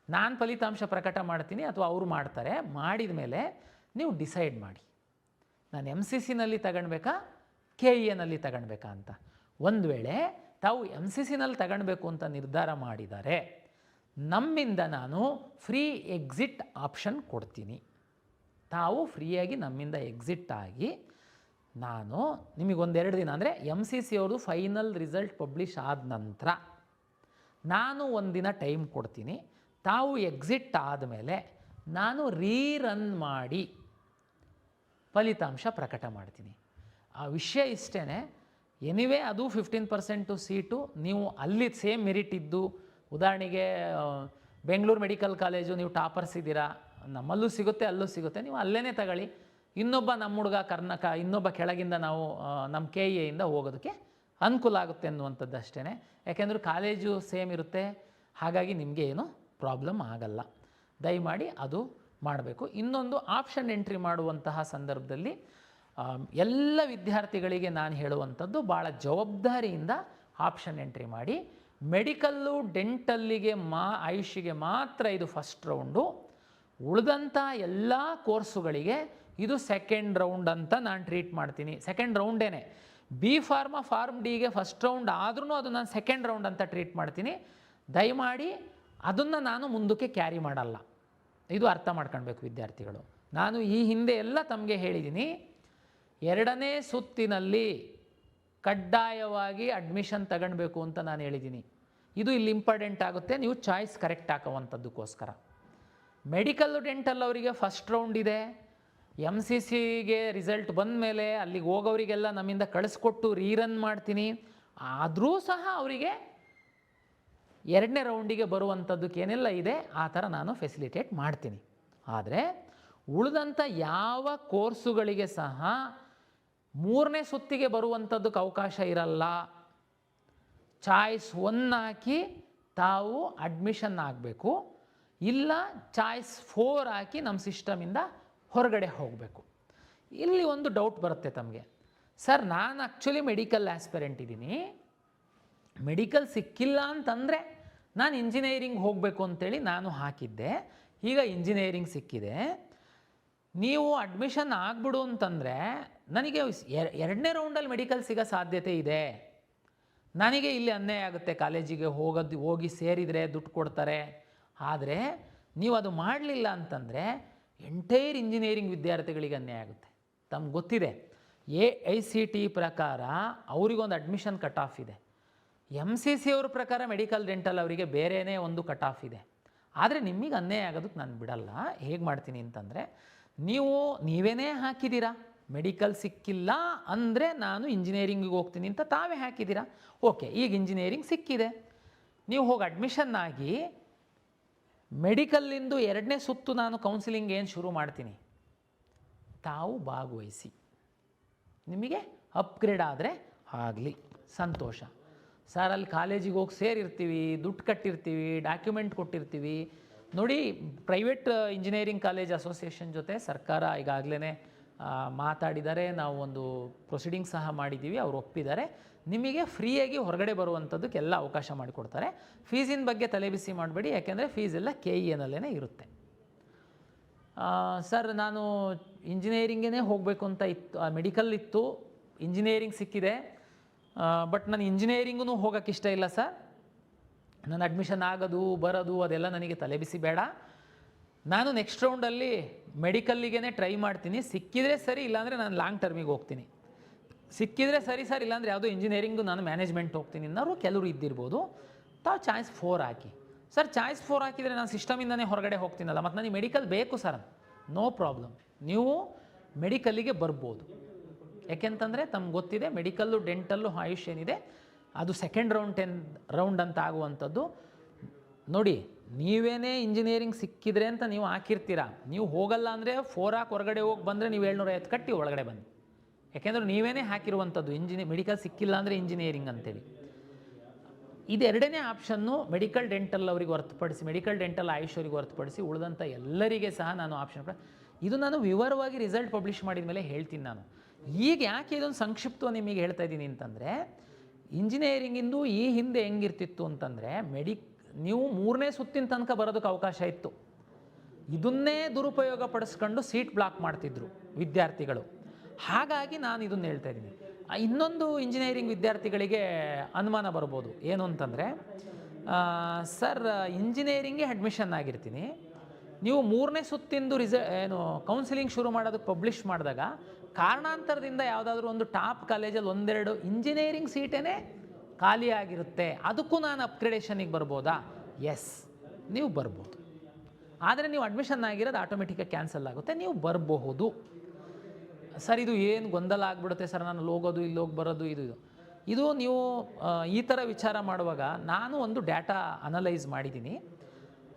ನಾನು ಫಲಿತಾಂಶ ಪ್ರಕಟ ಮಾಡ್ತೀನಿ ಅಥವಾ ಅವರು ಮಾಡ್ತಾರೆ. ಮಾಡಿದ ಮೇಲೆ ನೀವು ಡಿಸೈಡ್ ಮಾಡಿ, ನಾನು MCCನಲ್ಲಿ ತಗೊಳ್ಬೇಕಾ KEAನಲ್ಲಿ ತಗೊಳ್ಬೇಕಾ ಅಂತ. ಒಂದು ವೇಳೆ ತಾವು MCCನಲ್ಲಿ ತಗೊಳ್ಬೇಕು ಅಂತ ನಿರ್ಧಾರ ಮಾಡಿದರೆ ನಮ್ಮಿಂದ ನಾನು ಫ್ರೀ ಎಕ್ಸಿಟ್ ಆಪ್ಷನ್ ಕೊಡ್ತೀನಿ. ತಾವು ಫ್ರೀಯಾಗಿ ನಮ್ಮಿಂದ ಎಕ್ಸಿಟ್ ಆಗಿ, ನಾನು ನಿಮಗೊಂದೆರಡು ದಿನ ಅಂದರೆ MCC ಅವ್ರದ್ದು ಫೈನಲ್ ರಿಸಲ್ಟ್ ಪಬ್ಲಿಷ್ ಆದ ನಂತರ ನಾನು ಒಂದಿನ ಟೈಮ್ ಕೊಡ್ತೀನಿ. ತಾವು ಎಕ್ಸಿಟ್ ಆದಮೇಲೆ ನಾನು ರೀರನ್ ಮಾಡಿ ಫಲಿತಾಂಶ ಪ್ರಕಟ ಮಾಡ್ತೀನಿ. ಆ ವಿಷಯ ಇಷ್ಟೇ. ಎನಿವೇ ಅದು 15% ಸೀಟು ನೀವು ಅಲ್ಲಿ ಸೇಮ್ ಮೆರಿಟ್ ಇದ್ದು, ಉದಾಹರಣೆಗೆ ಬೆಂಗಳೂರು ಮೆಡಿಕಲ್ ಕಾಲೇಜು ನೀವು ಟಾಪರ್ಸ್ ಇದ್ದೀರಾ, ನಮ್ಮಲ್ಲೂ ಸಿಗುತ್ತೆ ಅಲ್ಲೂ ಸಿಗುತ್ತೆ, ನೀವು ಅಲ್ಲೇ ತಗೊಳ್ಳಿ. ಇನ್ನೊಬ್ಬ ನಮ್ಮ ಹುಡುಗ ಇನ್ನೊಬ್ಬ ಕೆಳಗಿಂದ ನಾವು ನಮ್ಮ KEAಯಿಂದ ಹೋಗೋದಕ್ಕೆ ಅನುಕೂಲ ಆಗುತ್ತೆ ಅನ್ನುವಂಥದ್ದು ಅಷ್ಟೇ. ಯಾಕೆಂದರೆ ಕಾಲೇಜು ಸೇಮ್ ಇರುತ್ತೆ, ಹಾಗಾಗಿ ನಿಮಗೆ ಏನು ಪ್ರಾಬ್ಲಮ್ ಆಗಲ್ಲ. ದಯಮಾಡಿ ಅದು ಮಾಡಬೇಕು. ಇನ್ನೊಂದು, ಆಪ್ಷನ್ ಎಂಟ್ರಿ ಮಾಡುವಂತಹ ಸಂದರ್ಭದಲ್ಲಿ ಎಲ್ಲ ವಿದ್ಯಾರ್ಥಿಗಳಿಗೆ ನಾನು ಹೇಳುವಂಥದ್ದು, ಭಾಳ ಜವಾಬ್ದಾರಿಯಿಂದ ಆಪ್ಷನ್ ಎಂಟ್ರಿ ಮಾಡಿ. ಮೆಡಿಕಲ್ಲು ಡೆಂಟಲ್ಲಿಗೆ ಆಯುಷಿಗೆ ಮಾತ್ರ ಇದು ಫಸ್ಟ್ ರೌಂಡು. ಉಳಿದಂಥ ಎಲ್ಲ ಕೋರ್ಸುಗಳಿಗೆ ಇದು ಸೆಕೆಂಡ್ ರೌಂಡ್ ಅಂತ ನಾನು ಟ್ರೀಟ್ ಮಾಡ್ತೀನಿ. ಸೆಕೆಂಡ್ ರೌಂಡೇನೆ. B ಫಾರ್ಮಾ ಫಾರ್ಮ್ Dಗೆ ಫಸ್ಟ್ ರೌಂಡ್ ಆದ್ರೂ ಅದು ನಾನು ಸೆಕೆಂಡ್ ರೌಂಡ್ ಅಂತ ಟ್ರೀಟ್ ಮಾಡ್ತೀನಿ. ದಯಮಾಡಿ ಅದನ್ನು ನಾನು ಮುಂದಕ್ಕೆ ಕ್ಯಾರಿ ಮಾಡಲ್ಲ. ಇದು ಅರ್ಥ ಮಾಡ್ಕೊಳ್ಬೇಕು ವಿದ್ಯಾರ್ಥಿಗಳು. ನಾನು ಈ ಹಿಂದೆ ಎಲ್ಲ ತಮಗೆ ಹೇಳಿದ್ದೀನಿ, 2ನೇ ಸುತ್ತಿನಲ್ಲಿ ಕಡ್ಡಾಯವಾಗಿ ಅಡ್ಮಿಷನ್ ತಗೊಳ್ಬೇಕು ಅಂತ ನಾನು ಹೇಳಿದ್ದೀನಿ. ಇದು ಇಲ್ಲಿ ಇಂಪಾರ್ಟೆಂಟ್ ಆಗುತ್ತೆ, ನೀವು ಚಾಯ್ಸ್ ಕರೆಕ್ಟ್ ಹಾಕೋವಂಥದ್ದಕ್ಕೋಸ್ಕರ. ಮೆಡಿಕಲ್ ಡೆಂಟಲ್ ಅವರಿಗೆ ಫಸ್ಟ್ ರೌಂಡ್ ಇದೆ. MCCಗೆ ರಿಸಲ್ಟ್ ಬಂದ ಮೇಲೆ ಅಲ್ಲಿಗೆ ಹೋಗೋರಿಗೆಲ್ಲ ನಮ್ಮಿಂದ ಕಳಿಸ್ಕೊಟ್ಟು ರೀರನ್ ಮಾಡ್ತೀನಿ. ಆದರೂ ಸಹ ಅವರಿಗೆ 2ನೇ ರೌಂಡಿಗೆ ಬರುವಂಥದ್ದಕ್ಕೆ ಏನೆಲ್ಲ ಇದೆ ಆ ಥರ ನಾನು ಫೆಸಿಲಿಟೇಟ್ ಮಾಡ್ತೀನಿ. ಆದರೆ ಉಳಿದಂಥ ಯಾವ ಕೋರ್ಸುಗಳಿಗೆ ಸಹ 3ನೇ ಸುತ್ತಿಗೆ ಬರುವಂಥದ್ದಕ್ಕೆ ಅವಕಾಶ ಇರಲ್ಲ. ಚಾಯ್ಸ್ 1 ಹಾಕಿ ತಾವು ಅಡ್ಮಿಷನ್ ಆಗಬೇಕು, ಇಲ್ಲ ಚಾಯ್ಸ್ 4 ಹಾಕಿ ನಮ್ಮ ಸಿಸ್ಟಮಿಂದ ಹೊರಗಡೆ ಹೋಗಬೇಕು. ಇಲ್ಲಿ ಒಂದು ಡೌಟ್ ಬರುತ್ತೆ ತಮಗೆ, ಸರ್ ನಾನು ಆ್ಯಕ್ಚುಲಿ ಮೆಡಿಕಲ್ ಆಸ್ಪಿರೆಂಟ್ ಇದ್ದೀನಿ, ಮೆಡಿಕಲ್ ಸಿಕ್ಕಿಲ್ಲ ಅಂತಂದರೆ ನಾನು ಇಂಜಿನಿಯರಿಂಗ್ ಹೋಗಬೇಕು ಅಂತೇಳಿ ನಾನು ಹಾಕಿದ್ದೆ, ಈಗ ಇಂಜಿನಿಯರಿಂಗ್ ಸಿಕ್ಕಿದೆ, ನೀವು ಅಡ್ಮಿಷನ್ ಆಗಿಬಿಡು ಅಂತಂದರೆ ನನಗೆ 2ನೇ ರೌಂಡಲ್ಲಿ ಮೆಡಿಕಲ್ ಸಿಗೋ ಸಾಧ್ಯತೆ ಇದೆ, ನನಗೆ ಇಲ್ಲಿ ಅನ್ಯಾಯ ಆಗುತ್ತೆ, ಕಾಲೇಜಿಗೆ ಹೋಗಿ ಸೇರಿದರೆ ದುಡ್ಡು ಕೊಡ್ತಾರೆ. ಆದರೆ ನೀವು ಅದು ಮಾಡಲಿಲ್ಲ ಅಂತಂದರೆ ಎಂಟೈರ್ ಇಂಜಿನಿಯರಿಂಗ್ ವಿದ್ಯಾರ್ಥಿಗಳಿಗೆ ಅನ್ಯಾಯ ಆಗುತ್ತೆ. ತಮ್ಗೆ ಗೊತ್ತಿದೆ, AICT ಪ್ರಕಾರ ಅವರಿಗೊಂದು ಅಡ್ಮಿಷನ್ ಕಟ್ ಆಫ್ ಇದೆ, MCC ಅವ್ರ ಪ್ರಕಾರ ಮೆಡಿಕಲ್ ಡೆಂಟಲ್ ಅವರಿಗೆ ಬೇರೆಯೇ ಒಂದು ಕಟ್ ಆಫ್ ಇದೆ. ಆದರೆ ನಿಮಗೆ ಅನ್ಯಾಯ ಆಗೋದಕ್ಕೆ ನಾನು ಬಿಡಲ್ಲ. ಹೇಗೆ ಮಾಡ್ತೀನಿ ಅಂತಂದರೆ, ನೀವೇನೇ ಹಾಕಿದ್ದೀರಾ ಮೆಡಿಕಲ್ ಸಿಕ್ಕಿಲ್ಲ ಅಂದರೆ ನಾನು ಇಂಜಿನಿಯರಿಂಗಿಗೆ ಹೋಗ್ತೀನಿ ಅಂತ ತಾವೇ ಹಾಕಿದ್ದೀರಾ. ಓಕೆ, ಈಗ ಇಂಜಿನಿಯರಿಂಗ್ ಸಿಕ್ಕಿದೆ, ನೀವು ಹೋಗಿ ಅಡ್ಮಿಷನ್ ಆಗಿ ಮೆಡಿಕಲ್ಲಿಂದು 2ನೇ ಸುತ್ತು ನಾನು ಕೌನ್ಸಿಲಿಂಗ್ ಏನು ಶುರು ಮಾಡ್ತೀನಿ, ತಾವು ಭಾಗವಹಿಸಿ. ನಿಮಗೆ ಅಪ್ಗ್ರೇಡ್ ಆದರೆ ಆಗಲಿ, ಸಂತೋಷ. ಸರ್ ಅಲ್ಲಿ ಕಾಲೇಜಿಗೆ ಹೋಗಿ ಸೇರಿರ್ತೀವಿ, ದುಡ್ಡು ಕಟ್ಟಿರ್ತೀವಿ, ಡಾಕ್ಯುಮೆಂಟ್ ಕೊಟ್ಟಿರ್ತೀವಿ. ನೋಡಿ, ಪ್ರೈವೇಟ್ ಇಂಜಿನಿಯರಿಂಗ್ ಕಾಲೇಜ್ ಅಸೋಸಿಯೇಷನ್ ಜೊತೆ ಸರ್ಕಾರ ಈಗಾಗಲೇ ಮಾತಾಡಿದ್ದಾರೆ, ನಾವು ಒಂದು ಪ್ರೊಸೀಡಿಂಗ್ ಸಹ ಮಾಡಿದ್ದೀವಿ, ಅವ್ರು ಒಪ್ಪಿದ್ದಾರೆ. ನಿಮಗೆ ಫ್ರೀಯಾಗಿ ಹೊರಗಡೆ ಬರುವಂಥದ್ದಕ್ಕೆಲ್ಲ ಅವಕಾಶ ಮಾಡಿಕೊಡ್ತಾರೆ. ಫೀಸಿನ ಬಗ್ಗೆ ತಲೆಬಿಸಿ ಮಾಡಬೇಡಿ, ಯಾಕೆಂದರೆ ಫೀಸೆಲ್ಲ KENಲ್ಲೇ ಇರುತ್ತೆ. ಸರ್ ನಾನು ಇಂಜಿನಿಯರಿಂಗೇ ಹೋಗಬೇಕು ಅಂತ ಇತ್ತು, ಮೆಡಿಕಲ್ ಇತ್ತು, ಇಂಜಿನಿಯರಿಂಗ್ ಸಿಕ್ಕಿದೆ, ಬಟ್ ನಾನು ಇಂಜಿನಿಯರಿಂಗೂ ಹೋಗೋಕ್ಕೆ ಇಷ್ಟ ಇಲ್ಲ ಸರ್. ನನ್ನ ಅಡ್ಮಿಷನ್ ಆಗೋದು ಬರೋದು ಅದೆಲ್ಲ ನನಗೆ ತಲೆಬಿಸಿ ಬೇಡ. ನಾನು ನೆಕ್ಸ್ಟ್ ರೌಂಡಲ್ಲಿ ಮೆಡಿಕಲ್ಲಿಗೇ ಟ್ರೈ ಮಾಡ್ತೀನಿ, ಸಿಕ್ಕಿದರೆ ಸರಿ, ಇಲ್ಲಾಂದರೆ ನಾನು ಲಾಂಗ್ ಟರ್ಮಿಗೆ ಹೋಗ್ತೀನಿ. ಸಿಕ್ಕಿದರೆ ಸರಿ ಸರ್, ಇಲ್ಲಾಂದರೆ ಯಾವುದೋ ಇಂಜಿನಿಯರಿಂಗು ನಾನು ಮ್ಯಾನೇಜ್ಮೆಂಟ್ ಹೋಗ್ತೀನಿ ಅನ್ನೋರು ಕೆಲವರು ಇದ್ದಿರ್ಬೋದು. ತಾವು ಚಾಯ್ಸ್ 4 ಹಾಕಿ. ಸರ್ ಚಾಯ್ಸ್ 4 ಹಾಕಿದರೆ ನಾನು ಸಿಸ್ಟಮಿಂದನೇ ಹೊರಗಡೆ ಹೋಗ್ತೀನಲ್ಲ, ಮತ್ತು ನನಗೆ ಮೆಡಿಕಲ್ ಬೇಕು ಸರ್. ನೋ ಪ್ರಾಬ್ಲಮ್, ನೀವು ಮೆಡಿಕಲ್ಲಿಗೆ ಬರ್ಬೋದು. ಯಾಕೆಂತಂದರೆ ತಮ್ಗೆ ಗೊತ್ತಿದೆ, ಮೆಡಿಕಲ್ಲು, ಡೆಂಟಲ್ಲು, ಆಯುಷ್ ಏನಿದೆ ಅದು ಸೆಕೆಂಡ್ ರೌಂಡ್ ಅಂತ ಆಗುವಂಥದ್ದು. ನೋಡಿ, ನೀವೇನೇ ಇಂಜಿನಿಯರಿಂಗ್ ಸಿಕ್ಕಿದ್ರೆ ಅಂತ ನೀವು ಹಾಕಿರ್ತೀರ, ನೀವು ಹೋಗಲ್ಲ ಅಂದರೆ 4 ಹಾಕಿ ಹೊರಗಡೆ ಹೋಗಿ ಬಂದರೆ ನೀವು 750 ಕಟ್ಟಿ ಒಳಗಡೆ ಬನ್ನಿ. ಯಾಕೆಂದರೆ ನೀವೇನೇ ಹಾಕಿರುವಂಥದ್ದು ಮೆಡಿಕಲ್ ಸಿಕ್ಕಿಲ್ಲ ಅಂದರೆ ಇಂಜಿನಿಯರಿಂಗ್ ಅಂತೇಳಿ. ಇದು ಎರಡನೇ ಆಪ್ಷನ್ನು ಮೆಡಿಕಲ್ ಡೆಂಟಲ್ ಅವರಿಗೆ ಹೊರತುಪಡಿಸಿ, ಮೆಡಿಕಲ್ ಡೆಂಟಲ್ ಆಯುಷ್ ಅವರಿಗೆ ಹೊರತುಪಡಿಸಿ ಉಳಿದಂಥ ಎಲ್ಲರಿಗೆ ಸಹ ನಾನು ಆಪ್ಷನ್ ಇದು ನಾನು ವಿವರವಾಗಿ ರಿಸಲ್ಟ್ ಪಬ್ಲಿಷ್ ಮಾಡಿದ ಮೇಲೆ ಹೇಳ್ತೀನಿ. ನಾನು ಈಗ ಯಾಕೆ ಇದೊಂದು ಸಂಕ್ಷಿಪ್ತವಾಗಿ ನಿಮಗೆ ಹೇಳ್ತಾ ಇದ್ದೀನಿ ಅಂತಂದರೆ, ಇಂಜಿನಿಯರಿಂಗಿಂದು ಈ ಹಿಂದೆ ಹೆಂಗಿರ್ತಿತ್ತು ಅಂತಂದರೆ, ನೀವು 3ನೇ ಸುತ್ತಿನ ತನಕ ಬರೋದಕ್ಕೆ ಅವಕಾಶ ಇತ್ತು. ಇದನ್ನೇ ದುರುಪಯೋಗ ಪಡಿಸ್ಕೊಂಡು ಸೀಟ್ ಬ್ಲಾಕ್ ಮಾಡ್ತಿದ್ರು ವಿದ್ಯಾರ್ಥಿಗಳು. ಹಾಗಾಗಿ ನಾನು ಇದನ್ನು ಹೇಳ್ತಾ ಇದ್ದೀನಿ. ಇನ್ನೊಂದು ಇಂಜಿನಿಯರಿಂಗ್ ವಿದ್ಯಾರ್ಥಿಗಳಿಗೆ ಅನುಮಾನ ಬರ್ಬೋದು, ಏನು ಅಂತಂದರೆ, ಸರ್ ಇಂಜಿನಿಯರಿಂಗ್ಗೆ ಅಡ್ಮಿಷನ್ ಆಗಿರ್ತೀನಿ, ನೀವು 3ನೇ ಸುತ್ತಿಂದು ಕೌನ್ಸಿಲಿಂಗ್ ಶುರು ಮಾಡೋದಕ್ಕೆ ಪಬ್ಲಿಷ್ ಮಾಡಿದಾಗ ಕಾರಣಾಂತರದಿಂದ ಯಾವುದಾದ್ರೂ ಒಂದು ಟಾಪ್ ಕಾಲೇಜಲ್ಲಿ 1-2 ಇಂಜಿನಿಯರಿಂಗ್ ಸೀಟೇ ಖಾಲಿ ಆಗಿರುತ್ತೆ, ಅದಕ್ಕೂ ನಾನು ಅಪ್ಗ್ರೇಡೇಷನಿಗೆ ಬರ್ಬೋದಾ? ಎಸ್, ನೀವು ಬರ್ಬೋದು. ಆದರೆ ನೀವು ಅಡ್ಮಿಷನ್ ಆಗಿರೋದು ಆಟೋಮೆಟಿಕ್ಕಾಗಿ ಕ್ಯಾನ್ಸಲ್ ಆಗುತ್ತೆ, ನೀವು ಬರಬಹುದು. ಸರ್ ಇದು ಏನು ಗೊಂದಲ ಆಗಿಬಿಡುತ್ತೆ ಸರ್, ನಾನು ಹೋಗೋದು ಇಲ್ಲಿ ಹೋಗಿ ಬರೋದು ಇದು ನೀವು ಈ ಥರ ವಿಚಾರ ಮಾಡುವಾಗ ನಾನು ಒಂದು ಡೇಟಾ ಅನಲೈಸ್ ಮಾಡಿದ್ದೀನಿ.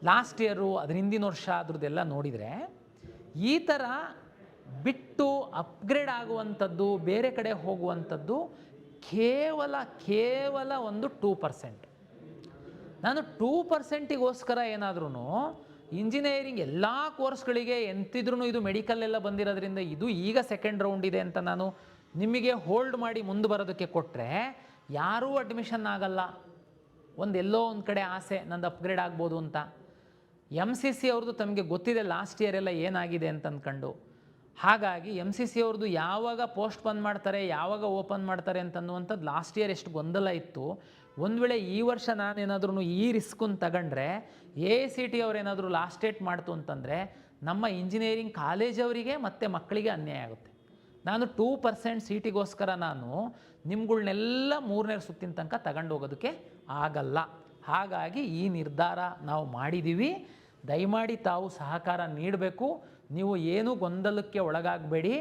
ಲಾಸ್ಟ್ ಇಯರು, ಅದ್ರ ಹಿಂದಿನ ವರ್ಷ ಅದ್ರದ್ದೆಲ್ಲ ನೋಡಿದರೆ, ಈ ಥರ ಬಿಟ್ಟು ಅಪ್ಗ್ರೇಡ್ ಆಗುವಂಥದ್ದು, ಬೇರೆ ಕಡೆ ಹೋಗುವಂಥದ್ದು ಕೇವಲ ಒಂದು 2%. ನಾನು 2%ಗೋಸ್ಕರ ಏನಾದ್ರೂ ಇಂಜಿನಿಯರಿಂಗ್ ಎಲ್ಲ ಕೋರ್ಸ್ಗಳಿಗೆ ಎಂತಿದ್ರೂ ಇದು ಮೆಡಿಕಲ್ಲೆಲ್ಲ ಬಂದಿರೋದ್ರಿಂದ ಇದು ಈಗ ಸೆಕೆಂಡ್ ರೌಂಡ್ ಇದೆ ಅಂತ ನಾನು ನಿಮಗೆ ಹೋಲ್ಡ್ ಮಾಡಿ ಮುಂದೆ ಬರೋದಕ್ಕೆ ಕೊಟ್ಟರೆ ಯಾರೂ ಅಡ್ಮಿಷನ್ ಆಗಲ್ಲ. ಎಲ್ಲೋ ಒಂದು ಕಡೆ ಆಸೆ ನಂದು ಅಪ್ಗ್ರೇಡ್ ಆಗ್ಬೋದು ಅಂತ. MCC ಅವ್ರದ್ದು ತಮಗೆ ಗೊತ್ತಿದೆ ಲಾಸ್ಟ್ ಇಯರ್ ಎಲ್ಲ ಏನಾಗಿದೆ ಅಂತ ಅಂದ್ಕೊಂಡು. ಹಾಗಾಗಿ MCC ಅವ್ರದ್ದು ಯಾವಾಗ ಪೋಸ್ಟ್ ಬಂದ್ ಮಾಡ್ತಾರೆ, ಯಾವಾಗ ಓಪನ್ ಮಾಡ್ತಾರೆ ಅಂತನ್ನುವಂಥದ್ದು ಲಾಸ್ಟ್ ಇಯರ್ ಎಷ್ಟು ಗೊಂದಲ ಇತ್ತು. ಒಂದು ವೇಳೆ ಈ ವರ್ಷ ನಾನೇನಾದ್ರೂ ಈ ರಿಸ್ಕನ್ನು ತಗೊಂಡ್ರೆ, AICT ಅವ್ರೇನಾದರೂ ಲಾಸ್ಟ್ ಡೇಟ್ ಮಾಡ್ತು ಅಂತಂದರೆ ನಮ್ಮ ಇಂಜಿನಿಯರಿಂಗ್ ಕಾಲೇಜವರಿಗೆ ಮತ್ತು ಮಕ್ಕಳಿಗೆ ಅನ್ಯಾಯ ಆಗುತ್ತೆ. ನಾನು 2% ಸೀಟಿಗೋಸ್ಕರ ನಾನು ನಿಮ್ಗಳ್ನೆಲ್ಲ 3ನೇ ಸುತ್ತಿನ ತನಕ ತಗೊಂಡು ಹೋಗೋದಕ್ಕೆ ಆಗಲ್ಲ. ಹಾಗಾಗಿ ಈ ನಿರ್ಧಾರ ನಾವು ಮಾಡಿದ್ದೀವಿ. ದಯಮಾಡಿ ತಾವು ಸಹಕಾರ ನೀಡಬೇಕು. ನೀವು ಏನೂ ಗೊಂದಲಕ್ಕೆ ಒಳಗಾಗಬೇಡಿ.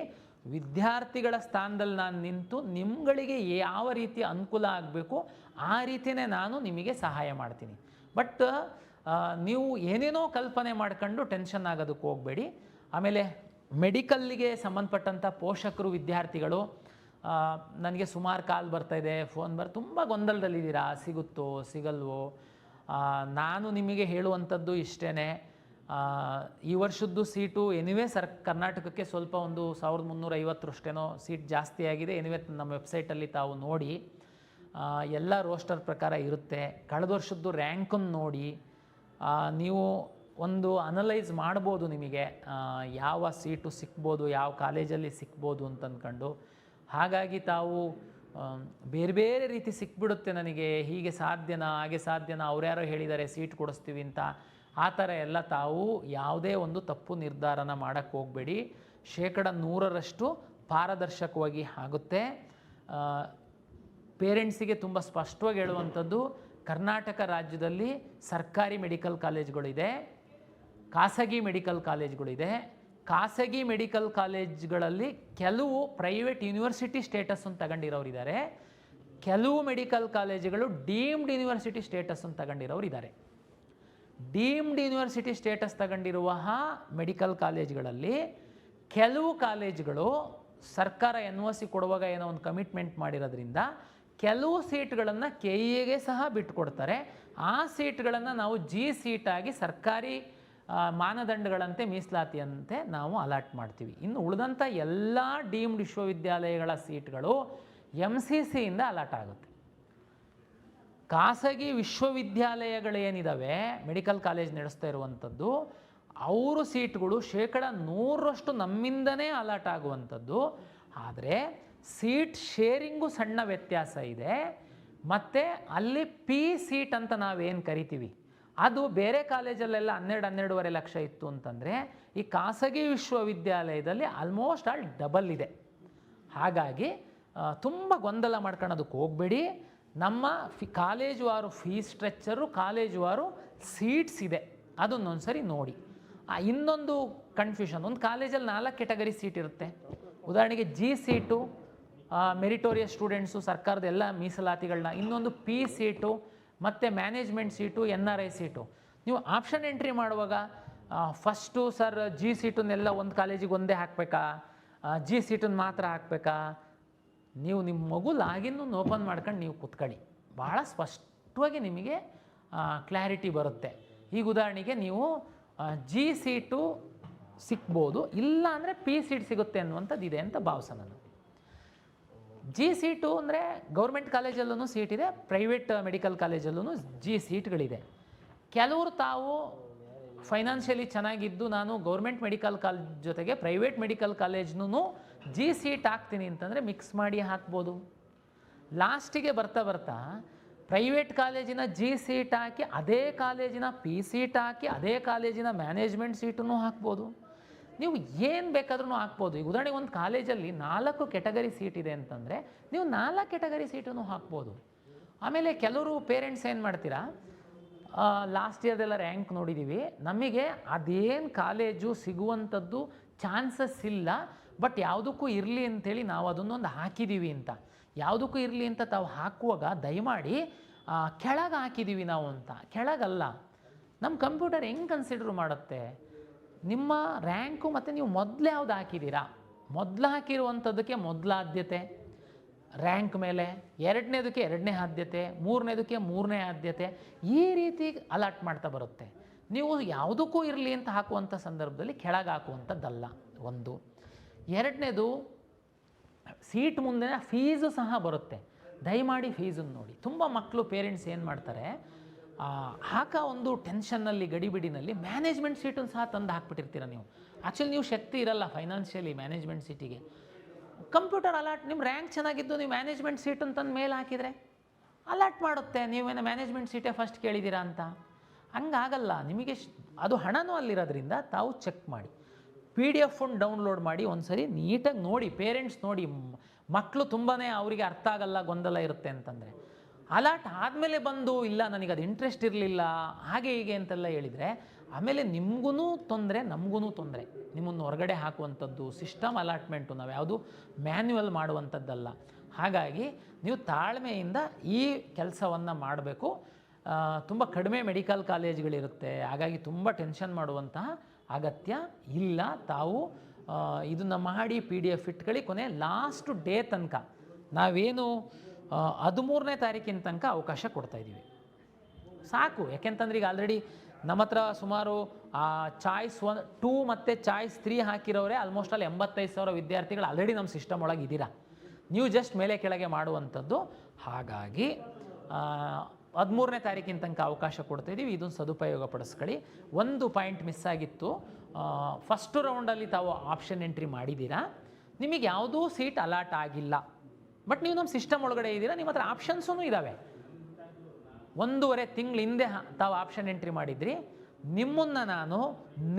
ವಿದ್ಯಾರ್ಥಿಗಳ ಸ್ಥಾನದಲ್ಲಿ ನಾನು ನಿಂತು ನಿಮ್ಗಳಿಗೆ ಯಾವ ರೀತಿ ಅನುಕೂಲ ಆಗಬೇಕು ಆ ರೀತಿಯೇ ನಾನು ನಿಮಗೆ ಸಹಾಯ ಮಾಡ್ತೀನಿ. ಬಟ್ ನೀವು ಏನೇನೋ ಕಲ್ಪನೆ ಮಾಡ್ಕೊಂಡು ಟೆನ್ಷನ್ ಆಗೋದಕ್ಕೆ ಹೋಗಬೇಡಿ. ಆಮೇಲೆ ಮೆಡಿಕಲ್ಲಿಗೆ ಸಂಬಂಧಪಟ್ಟಂಥ ಪೋಷಕರು, ವಿದ್ಯಾರ್ಥಿಗಳು ನನಗೆ ಸುಮಾರು ಕಾಲ್ ಬರ್ತಾಯಿದೆ, ಫೋನ್ ತುಂಬ ಗೊಂದಲದಲ್ಲಿದ್ದೀರಾ, ಸಿಗುತ್ತೋ ಸಿಗಲ್ವೋ. ನಾನು ನಿಮಗೆ ಹೇಳುವಂಥದ್ದು ಇಷ್ಟೇ, ಈ ವರ್ಷದ್ದು ಸೀಟು ಎನಿವೇ ಕರ್ನಾಟಕಕ್ಕೆ ಸ್ವಲ್ಪ ಒಂದು 1350 ಸೀಟ್ ಜಾಸ್ತಿ ಆಗಿದೆ. ಎನಿವೇ ನಮ್ಮ ವೆಬ್ಸೈಟಲ್ಲಿ ತಾವು ನೋಡಿ, ಎಲ್ಲ ರೋಸ್ಟರ್ ಪ್ರಕಾರ ಇರುತ್ತೆ. ಕಳೆದ ವರ್ಷದ್ದು ರ್ಯಾಂಕನ್ನು ನೋಡಿ ನೀವು ಒಂದು ಅನಲೈಸ್ ಮಾಡ್ಬೋದು, ನಿಮಗೆ ಯಾವ ಸೀಟು ಸಿಕ್ಬೋದು, ಯಾವ ಕಾಲೇಜಲ್ಲಿ ಸಿಕ್ಬೋದು ಅಂತ ಅಂದ್ಕೊಂಡು. ಹಾಗಾಗಿ ತಾವು ಬೇರೆ ಬೇರೆ ರೀತಿ ಸಿಕ್ಬಿಡುತ್ತೆ ನನಗೆ, ಹೀಗೆ ಸಾಧ್ಯನಾ ಹಾಗೆ ಸಾಧ್ಯನಾ, ಅವ್ರ್ಯಾರೋ ಹೇಳಿದ್ದಾರೆ ಸೀಟ್ ಕೊಡಿಸ್ತೀವಿ ಅಂತ, ಆ ಥರ ಎಲ್ಲ ತಾವು ಯಾವುದೇ ಒಂದು ತಪ್ಪು ನಿರ್ಧಾರನ ಮಾಡೋಕ್ಕೆ ಹೋಗಬೇಡಿ. 100% ಪಾರದರ್ಶಕವಾಗಿ ಆಗುತ್ತೆ. ಪೇರೆಂಟ್ಸಿಗೆ ತುಂಬ ಸ್ಪಷ್ಟವಾಗಿ ಹೇಳುವಂಥದ್ದು, ಕರ್ನಾಟಕ ರಾಜ್ಯದಲ್ಲಿ ಸರ್ಕಾರಿ ಮೆಡಿಕಲ್ ಕಾಲೇಜ್ಗಳಿದೆ, ಖಾಸಗಿ ಮೆಡಿಕಲ್ ಕಾಲೇಜ್ಗಳಿದೆ. ಖಾಸಗಿ ಮೆಡಿಕಲ್ ಕಾಲೇಜ್ಗಳಲ್ಲಿ ಕೆಲವು ಪ್ರೈವೇಟ್ ಯೂನಿವರ್ಸಿಟಿ ಸ್ಟೇಟಸನ್ನು ತಗೊಂಡಿರೋರಿದ್ದಾರೆ, ಕೆಲವು ಮೆಡಿಕಲ್ ಕಾಲೇಜುಗಳು ಡೀಮ್ಡ್ ಯೂನಿವರ್ಸಿಟಿ ಸ್ಟೇಟಸನ್ನು ತಗೊಂಡಿರೋರಿದ್ದಾರೆ. ಡೀಮ್ಡ್ ಯೂನಿವರ್ಸಿಟಿ ಸ್ಟೇಟಸ್ ತಗೊಂಡಿರುವ ಮೆಡಿಕಲ್ ಕಾಲೇಜ್ಗಳಲ್ಲಿ ಕೆಲವು ಕಾಲೇಜುಗಳು ಸರ್ಕಾರ NOC ಕೊಡುವಾಗ ಏನೋ ಒಂದು ಕಮಿಟ್ಮೆಂಟ್ ಮಾಡಿರೋದ್ರಿಂದ ಕೆಲವು ಸೀಟ್ಗಳನ್ನು ಕೆ ಇ ಎಗೆ ಸಹ ಬಿಟ್ಟುಕೊಡ್ತಾರೆ. ಆ ಸೀಟ್ಗಳನ್ನು ನಾವು ಜಿ ಸೀಟಾಗಿ ಸರ್ಕಾರಿ ಮಾನದಂಡಗಳಂತೆ ಮೀಸಲಾತಿಯಂತೆ ನಾವು ಅಲಾಟ್ ಮಾಡ್ತೀವಿ. ಇನ್ನು ಉಳಿದಂಥ ಎಲ್ಲ ಡೀಮ್ಡ್ ವಿಶ್ವವಿದ್ಯಾಲಯಗಳ ಸೀಟ್ಗಳು MCCಯಿಂದ ಅಲಾಟ್ ಆಗುತ್ತೆ. ಖಾಸಗಿ ವಿಶ್ವವಿದ್ಯಾಲಯಗಳೇನಿದ್ದಾವೆ, ಮೆಡಿಕಲ್ ಕಾಲೇಜ್ ನಡೆಸ್ತಾ ಇರುವಂಥದ್ದು, ಅವರು ಸೀಟ್ಗಳು 100% ನಮ್ಮಿಂದನೇ ಅಲಾಟ್ ಆಗುವಂಥದ್ದು. ಆದರೆ ಸೀಟ್ ಶೇರಿಂಗು ಸಣ್ಣ ವ್ಯತ್ಯಾಸ ಇದೆ. ಮತ್ತು ಅಲ್ಲಿ ಪಿ ಸೀಟ್ ಅಂತ ನಾವೇನು ಕರಿತೀವಿ, ಅದು ಬೇರೆ ಕಾಲೇಜಲ್ಲೆಲ್ಲ 12-12.5 ಲಕ್ಷ ಇತ್ತು ಅಂತಂದರೆ, ಈ ಖಾಸಗಿ ವಿಶ್ವವಿದ್ಯಾಲಯದಲ್ಲಿ ಆಲ್ಮೋಸ್ಟ್ ಆಲ್ ಡಬಲ್ ಇದೆ. ಹಾಗಾಗಿ ತುಂಬ ಗೊಂದಲ ಮಾಡ್ಕೊಳ್ಳೋದಕ್ಕೆ ಹೋಗಬೇಡಿ. ನಮ್ಮ ಕಾಲೇಜುವಾರು ಫೀಸ್ ಸ್ಟ್ರಕ್ಚರು, ಕಾಲೇಜುವಾರು ಸೀಟ್ಸ್ ಇದೆ, ಅದನ್ನೊಂದು ಸರಿ ನೋಡಿ. ಇನ್ನೊಂದು ಕನ್ಫ್ಯೂಷನ್, ಒಂದು ಕಾಲೇಜಲ್ಲಿ 4 ಕೆಟಗರಿ ಸೀಟ್ ಇರುತ್ತೆ. ಉದಾಹರಣೆಗೆ ಜಿ ಸೀಟು, ಮೆರಿಟೋರಿಯಸ್ ಸ್ಟೂಡೆಂಟ್ಸು, ಸರ್ಕಾರದ ಎಲ್ಲ ಮೀಸಲಾತಿಗಳನ್ನ. ಇನ್ನೊಂದು ಪಿ ಸೀಟು, ಮತ್ತು ಮ್ಯಾನೇಜ್ಮೆಂಟ್ ಸೀಟು, NRI ಸೀಟು. ನೀವು ಆಪ್ಷನ್ ಎಂಟ್ರಿ ಮಾಡುವಾಗ ಫಸ್ಟು ಸರ್ ಜಿ ಸೀಟನ್ನೆಲ್ಲ ಒಂದು ಕಾಲೇಜಿಗೆ ಒಂದೇ ಹಾಕಬೇಕಾ, ಜಿ ಸೀಟನ್ನು ಮಾತ್ರ ಹಾಕಬೇಕಾ? ನೀವು ನಿಮ್ಮ ಮಗು ಲಾಗಿನ್ನು ಓಪನ್ ಮಾಡ್ಕೊಂಡು ನೀವು ಕೂತ್ಕೊಳ್ಳಿ, ಭಾಳ ಸ್ಪಷ್ಟವಾಗಿ ನಿಮಗೆ ಕ್ಲಾರಿಟಿ ಬರುತ್ತೆ. ಈಗ ಉದಾಹರಣೆಗೆ ನೀವು ಜಿ ಸೀಟು ಸಿಗ್ಬೋದು, ಇಲ್ಲ ಅಂದರೆ ಪಿ ಸೀಟ್ ಸಿಗುತ್ತೆ ಅನ್ನುವಂಥದ್ದು ಇದೆ ಅಂತ ಭಾವಿಸೋಣ. ನಾನು ಜಿ ಸೀಟು ಅಂದರೆ ಗೌರ್ಮೆಂಟ್ ಕಾಲೇಜಲ್ಲೂ ಸೀಟ್ ಇದೆ, ಪ್ರೈವೇಟ್ ಮೆಡಿಕಲ್ ಕಾಲೇಜಲ್ಲೂ ಜಿ ಸೀಟ್ಗಳಿದೆ. ಕೆಲವರು ತಾವು ಫೈನಾನ್ಷಿಯಲಿ ಚೆನ್ನಾಗಿದ್ದು ನಾನು ಗೌರ್ಮೆಂಟ್ ಮೆಡಿಕಲ್ ಕಾಲೇಜ್ ಜೊತೆಗೆ ಪ್ರೈವೇಟ್ ಮೆಡಿಕಲ್ ಕಾಲೇಜ್ನೂ ಜಿ ಸೀಟ್ ಹಾಕ್ತೀನಿ ಅಂತಂದರೆ ಮಿಕ್ಸ್ ಮಾಡಿ ಹಾಕ್ಬೋದು. ಲಾಸ್ಟಿಗೆ ಬರ್ತಾ ಬರ್ತಾ ಪ್ರೈವೇಟ್ ಕಾಲೇಜಿನ ಜಿ ಸೀಟ್ ಹಾಕಿ ಅದೇ ಕಾಲೇಜಿನ ಪಿ ಸೀಟ್ ಹಾಕಿ ಅದೇ ಕಾಲೇಜಿನ ಮ್ಯಾನೇಜ್ಮೆಂಟ್ ಸೀಟನ್ನು ಹಾಕ್ಬೋದು. ನೀವು ಏನು ಬೇಕಾದ್ರೂ ಹಾಕ್ಬೋದು. ಈಗ ಉದಾಹರಣೆಗೆ ಒಂದು ಕಾಲೇಜಲ್ಲಿ 4 ಕೆಟಗರಿ ಸೀಟ್ ಇದೆ ಅಂತಂದರೆ ನೀವು 4 ಕೆಟಗರಿ ಸೀಟನ್ನು ಹಾಕ್ಬೋದು. ಆಮೇಲೆ ಕೆಲವರು ಪೇರೆಂಟ್ಸ್ ಏನು ಮಾಡ್ತೀರಾ, ಲಾಸ್ಟ್ ಇಯರ್ದೆಲ್ಲ ರ್ಯಾಂಕ್ ನೋಡಿದ್ದೀವಿ, ನಮಗೆ ಅದೇನು ಕಾಲೇಜು ಸಿಗುವಂಥದ್ದು ಚಾನ್ಸಸ್ ಇಲ್ಲ, ಬಟ್ ಯಾವುದಕ್ಕೂ ಇರಲಿ ಅಂಥೇಳಿ ನಾವು ಅದನ್ನೊಂದು ಹಾಕಿದ್ದೀವಿ ಅಂತ. ಯಾವುದಕ್ಕೂ ಇರಲಿ ಅಂತ ತಾವು ಹಾಕುವಾಗ ದಯಮಾಡಿ ಕೆಳಗೆ ಹಾಕಿದ್ದೀವಿ ನಾವು ಅಂತ. ಕೆಳಗಲ್ಲ, ನಮ್ಮ ಕಂಪ್ಯೂಟರ್ ಹೆಂಗೆ ಕನ್ಸಿಡರ್ ಮಾಡುತ್ತೆ, ನಿಮ್ಮ ರ್ಯಾಂಕು ಮತ್ತು ನೀವು ಮೊದಲು ಯಾವ್ದು ಹಾಕಿದ್ದೀರಾ, ಮೊದಲು ಹಾಕಿರುವಂಥದ್ದಕ್ಕೆ ಮೊದಲ ಆದ್ಯತೆ ರ್ಯಾಂಕ್ ಮೇಲೆ, 2ನೇದಕ್ಕೆ 2ನೇ ಆದ್ಯತೆ, 3ನೇದಕ್ಕೆ 3ನೇ ಆದ್ಯತೆ, ಈ ರೀತಿ ಅಲಾಟ್ ಮಾಡ್ತಾ ಬರುತ್ತೆ. ನೀವು ಯಾವುದಕ್ಕೂ ಇರಲಿ ಅಂತ ಹಾಕುವಂಥ ಸಂದರ್ಭದಲ್ಲಿ ಕೆಳಗೆ ಹಾಕುವಂಥದ್ದಲ್ಲ. ಒಂದು. 2ನೇದು, ಸೀಟ್ ಮುಂದೆ ಫೀಸು ಸಹ ಬರುತ್ತೆ. ದಯಮಾಡಿ ಫೀಸನ್ನು ನೋಡಿ. ತುಂಬ ಮಕ್ಕಳು ಪೇರೆಂಟ್ಸ್ ಏನು ಮಾಡ್ತಾರೆ, ಒಂದು ಟೆನ್ಷನ್ನಲ್ಲಿ ಗಡಿಬಿಡಿನಲ್ಲಿ ಮ್ಯಾನೇಜ್ಮೆಂಟ್ ಸೀಟನ್ನು ಸಹ ತಂದು ಹಾಕ್ಬಿಟ್ಟಿರ್ತೀರ ನೀವು. ಆ್ಯಕ್ಚುಲಿ ನೀವು ಶಕ್ತಿ ಇರಲ್ಲ ಫೈನಾನ್ಷಿಯಲಿ ಮ್ಯಾನೇಜ್ಮೆಂಟ್ ಸೀಟಿಗೆ. ಕಂಪ್ಯೂಟರ್ ಅಲಾಟ್, ನಿಮ್ಮ ರ್ಯಾಂಕ್ ಚೆನ್ನಾಗಿದ್ದು ನೀವು ಮ್ಯಾನೇಜ್ಮೆಂಟ್ ಸೀಟನ್ನು ತಂದು ಮೇಲೆ ಹಾಕಿದರೆ ಅಲಾಟ್ ಮಾಡುತ್ತೆ. ನೀವೇನು ಮ್ಯಾನೇಜ್ಮೆಂಟ್ ಸೀಟೇ ಫಸ್ಟ್ ಕೇಳಿದ್ದೀರಾ ಅಂತ. ಹಂಗಾಗಲ್ಲ. ನಿಮಗೆ ಅದು ಹಣನೂ ಅಲ್ಲಿರೋದ್ರಿಂದ ತಾವು ಚೆಕ್ ಮಾಡಿ, PDF ಡೌನ್ಲೋಡ್ ಮಾಡಿ ಒಂದು ಸರಿ ನೀಟಾಗಿ ನೋಡಿ. ಪೇರೆಂಟ್ಸ್ ನೋಡಿ, ಮಕ್ಕಳು ತುಂಬಾ ಅವರಿಗೆ ಅರ್ಥ ಆಗಲ್ಲ, ಗೊಂದಲ ಇರುತ್ತೆ ಅಂತಂದರೆ. ಅಲಾಟ್ ಆದಮೇಲೆ ಬಂದು ಇಲ್ಲ ನನಗೆ ಅದು ಇಂಟ್ರೆಸ್ಟ್ ಇರಲಿಲ್ಲ ಹಾಗೆ ಹೀಗೆ ಅಂತೆಲ್ಲ ಹೇಳಿದರೆ ಆಮೇಲೆ ನಿಮಗೂ ತೊಂದರೆ, ನಮಗೂ ತೊಂದರೆ. ನಿಮ್ಮನ್ನು ಹೊರಗಡೆ ಹಾಕುವಂಥದ್ದು ಸಿಸ್ಟಮ್ ಅಲಾಟ್ಮೆಂಟು, ನಾವು ಯಾವುದು ಮ್ಯಾನ್ಯುವಲ್ ಮಾಡುವಂಥದ್ದಲ್ಲ. ಹಾಗಾಗಿ ನೀವು ತಾಳ್ಮೆಯಿಂದ ಈ ಕೆಲಸವನ್ನು ಮಾಡಬೇಕು. ತುಂಬ ಕಡಿಮೆ ಮೆಡಿಕಲ್ ಕಾಲೇಜ್ಗಳಿರುತ್ತೆ, ಹಾಗಾಗಿ ತುಂಬ ಟೆನ್ಷನ್ ಮಾಡುವಂತಹ ಅಗತ್ಯ ಇಲ್ಲ. ತಾವು ಇದನ್ನು ಮಾಡಿ PDF ಇಟ್ಕೊಳ್ಳಿ. ಕೊನೆ ಲಾಸ್ಟ್ ಡೇ ತನಕ ನಾವೇನು 13ನೇ ತಾರೀಕಿನ ತನಕ ಅವಕಾಶ ಕೊಡ್ತಾಯಿದ್ದೀವಿ, ಸಾಕು. ಯಾಕೆಂತಂದ್ರೆ ಈಗ ಆಲ್ರೆಡಿ ನಮ್ಮ ಹತ್ರ ಸುಮಾರು ಚಾಯ್ಸ್ 2 ಮತ್ತು ಚಾಯ್ಸ್ 3 ಹಾಕಿರೋರೆ ಆಲ್ಮೋಸ್ಟ್ ಅಲ್ಲಿ 85,000 ವಿದ್ಯಾರ್ಥಿಗಳು ಆಲ್ರೆಡಿ ನಮ್ಮ ಸಿಸ್ಟಮ್ ಒಳಗೆ ಇದ್ದೀರಾ. ನೀವು ಜಸ್ಟ್ ಮೇಲೆ ಕೆಳಗೆ ಮಾಡುವಂಥದ್ದು. ಹಾಗಾಗಿ 13ನೇ ತಾರೀಕಿನ ತನಕ ಅವಕಾಶ ಕೊಡ್ತಾಯಿದ್ದೀವಿ. ಇದನ್ನು ಸದುಪಯೋಗ ಪಡಿಸ್ಕೊಳ್ಳಿ. ಒಂದು ಪಾಯಿಂಟ್ ಮಿಸ್ ಆಗಿತ್ತು, ಫಸ್ಟು ರೌಂಡಲ್ಲಿ ತಾವು ಆಪ್ಷನ್ ಎಂಟ್ರಿ ಮಾಡಿದ್ದೀರಾ, ನಿಮಗೆ ಯಾವುದೂ ಸೀಟ್ ಅಲಾಟ್ ಆಗಿಲ್ಲ, ಬಟ್ ನೀವು ನಮ್ಮ ಸಿಸ್ಟಮ್ ಒಳಗಡೆ ಇದ್ದೀರಾ, ನಿಮ್ಮ ಹತ್ರ ಆಪ್ಷನ್ಸೂ ಇದ್ದಾವೆ. 1.5 ತಿಂಗಳ ಹಿಂದೆ ತಾವು ಆಪ್ಷನ್ ಎಂಟ್ರಿ ಮಾಡಿದ್ರಿ, ನಿಮ್ಮನ್ನು ನಾನು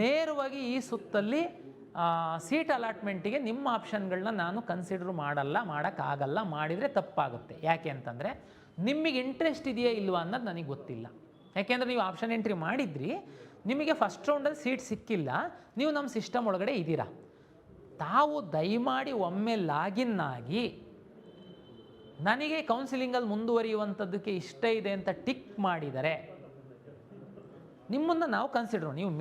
ನೇರವಾಗಿ ಈ ಸುತ್ತಲ್ಲಿ ಸೀಟ್ ಅಲಾಟ್ಮೆಂಟಿಗೆ ನಿಮ್ಮ ಆಪ್ಷನ್ಗಳನ್ನ ನಾನು ಕನ್ಸಿಡರ್ ಮಾಡೋಕ್ಕಾಗಲ್ಲ. ಮಾಡಿದರೆ ತಪ್ಪಾಗುತ್ತೆ. ಯಾಕೆ ಅಂತಂದರೆ ನಿಮಗೆ ಇಂಟ್ರೆಸ್ಟ್ ಇದೆಯಾ ಇಲ್ವಾ ಅನ್ನೋದು ನನಗೆ ಗೊತ್ತಿಲ್ಲ. ಯಾಕೆಂದರೆ ನೀವು ಆಪ್ಷನ್ ಎಂಟ್ರಿ ಮಾಡಿದ್ರಿ, ನಿಮಗೆ ಫಸ್ಟ್ ರೌಂಡಲ್ಲಿ ಸೀಟ್ ಸಿಕ್ಕಿಲ್ಲ, ನೀವು ನಮ್ಮ ಸಿಸ್ಟಮ್ ಒಳಗಡೆ ಇದ್ದೀರಾ. ತಾವು ದಯಮಾಡಿ ಒಮ್ಮೆ ಲಾಗಿನ್ ಆಗಿ ನನಗೆ ಕೌನ್ಸಿಲಿಂಗಲ್ಲಿ ಮುಂದುವರಿಯುವಂಥದ್ದಕ್ಕೆ ಇಷ್ಟ ಇದೆ ಅಂತ ಟಿಕ್ ಮಾಡಿದರೆ ನಿಮ್ಮನ್ನು ನಾವು ಕನ್ಸಿಡರ್, ನೀವು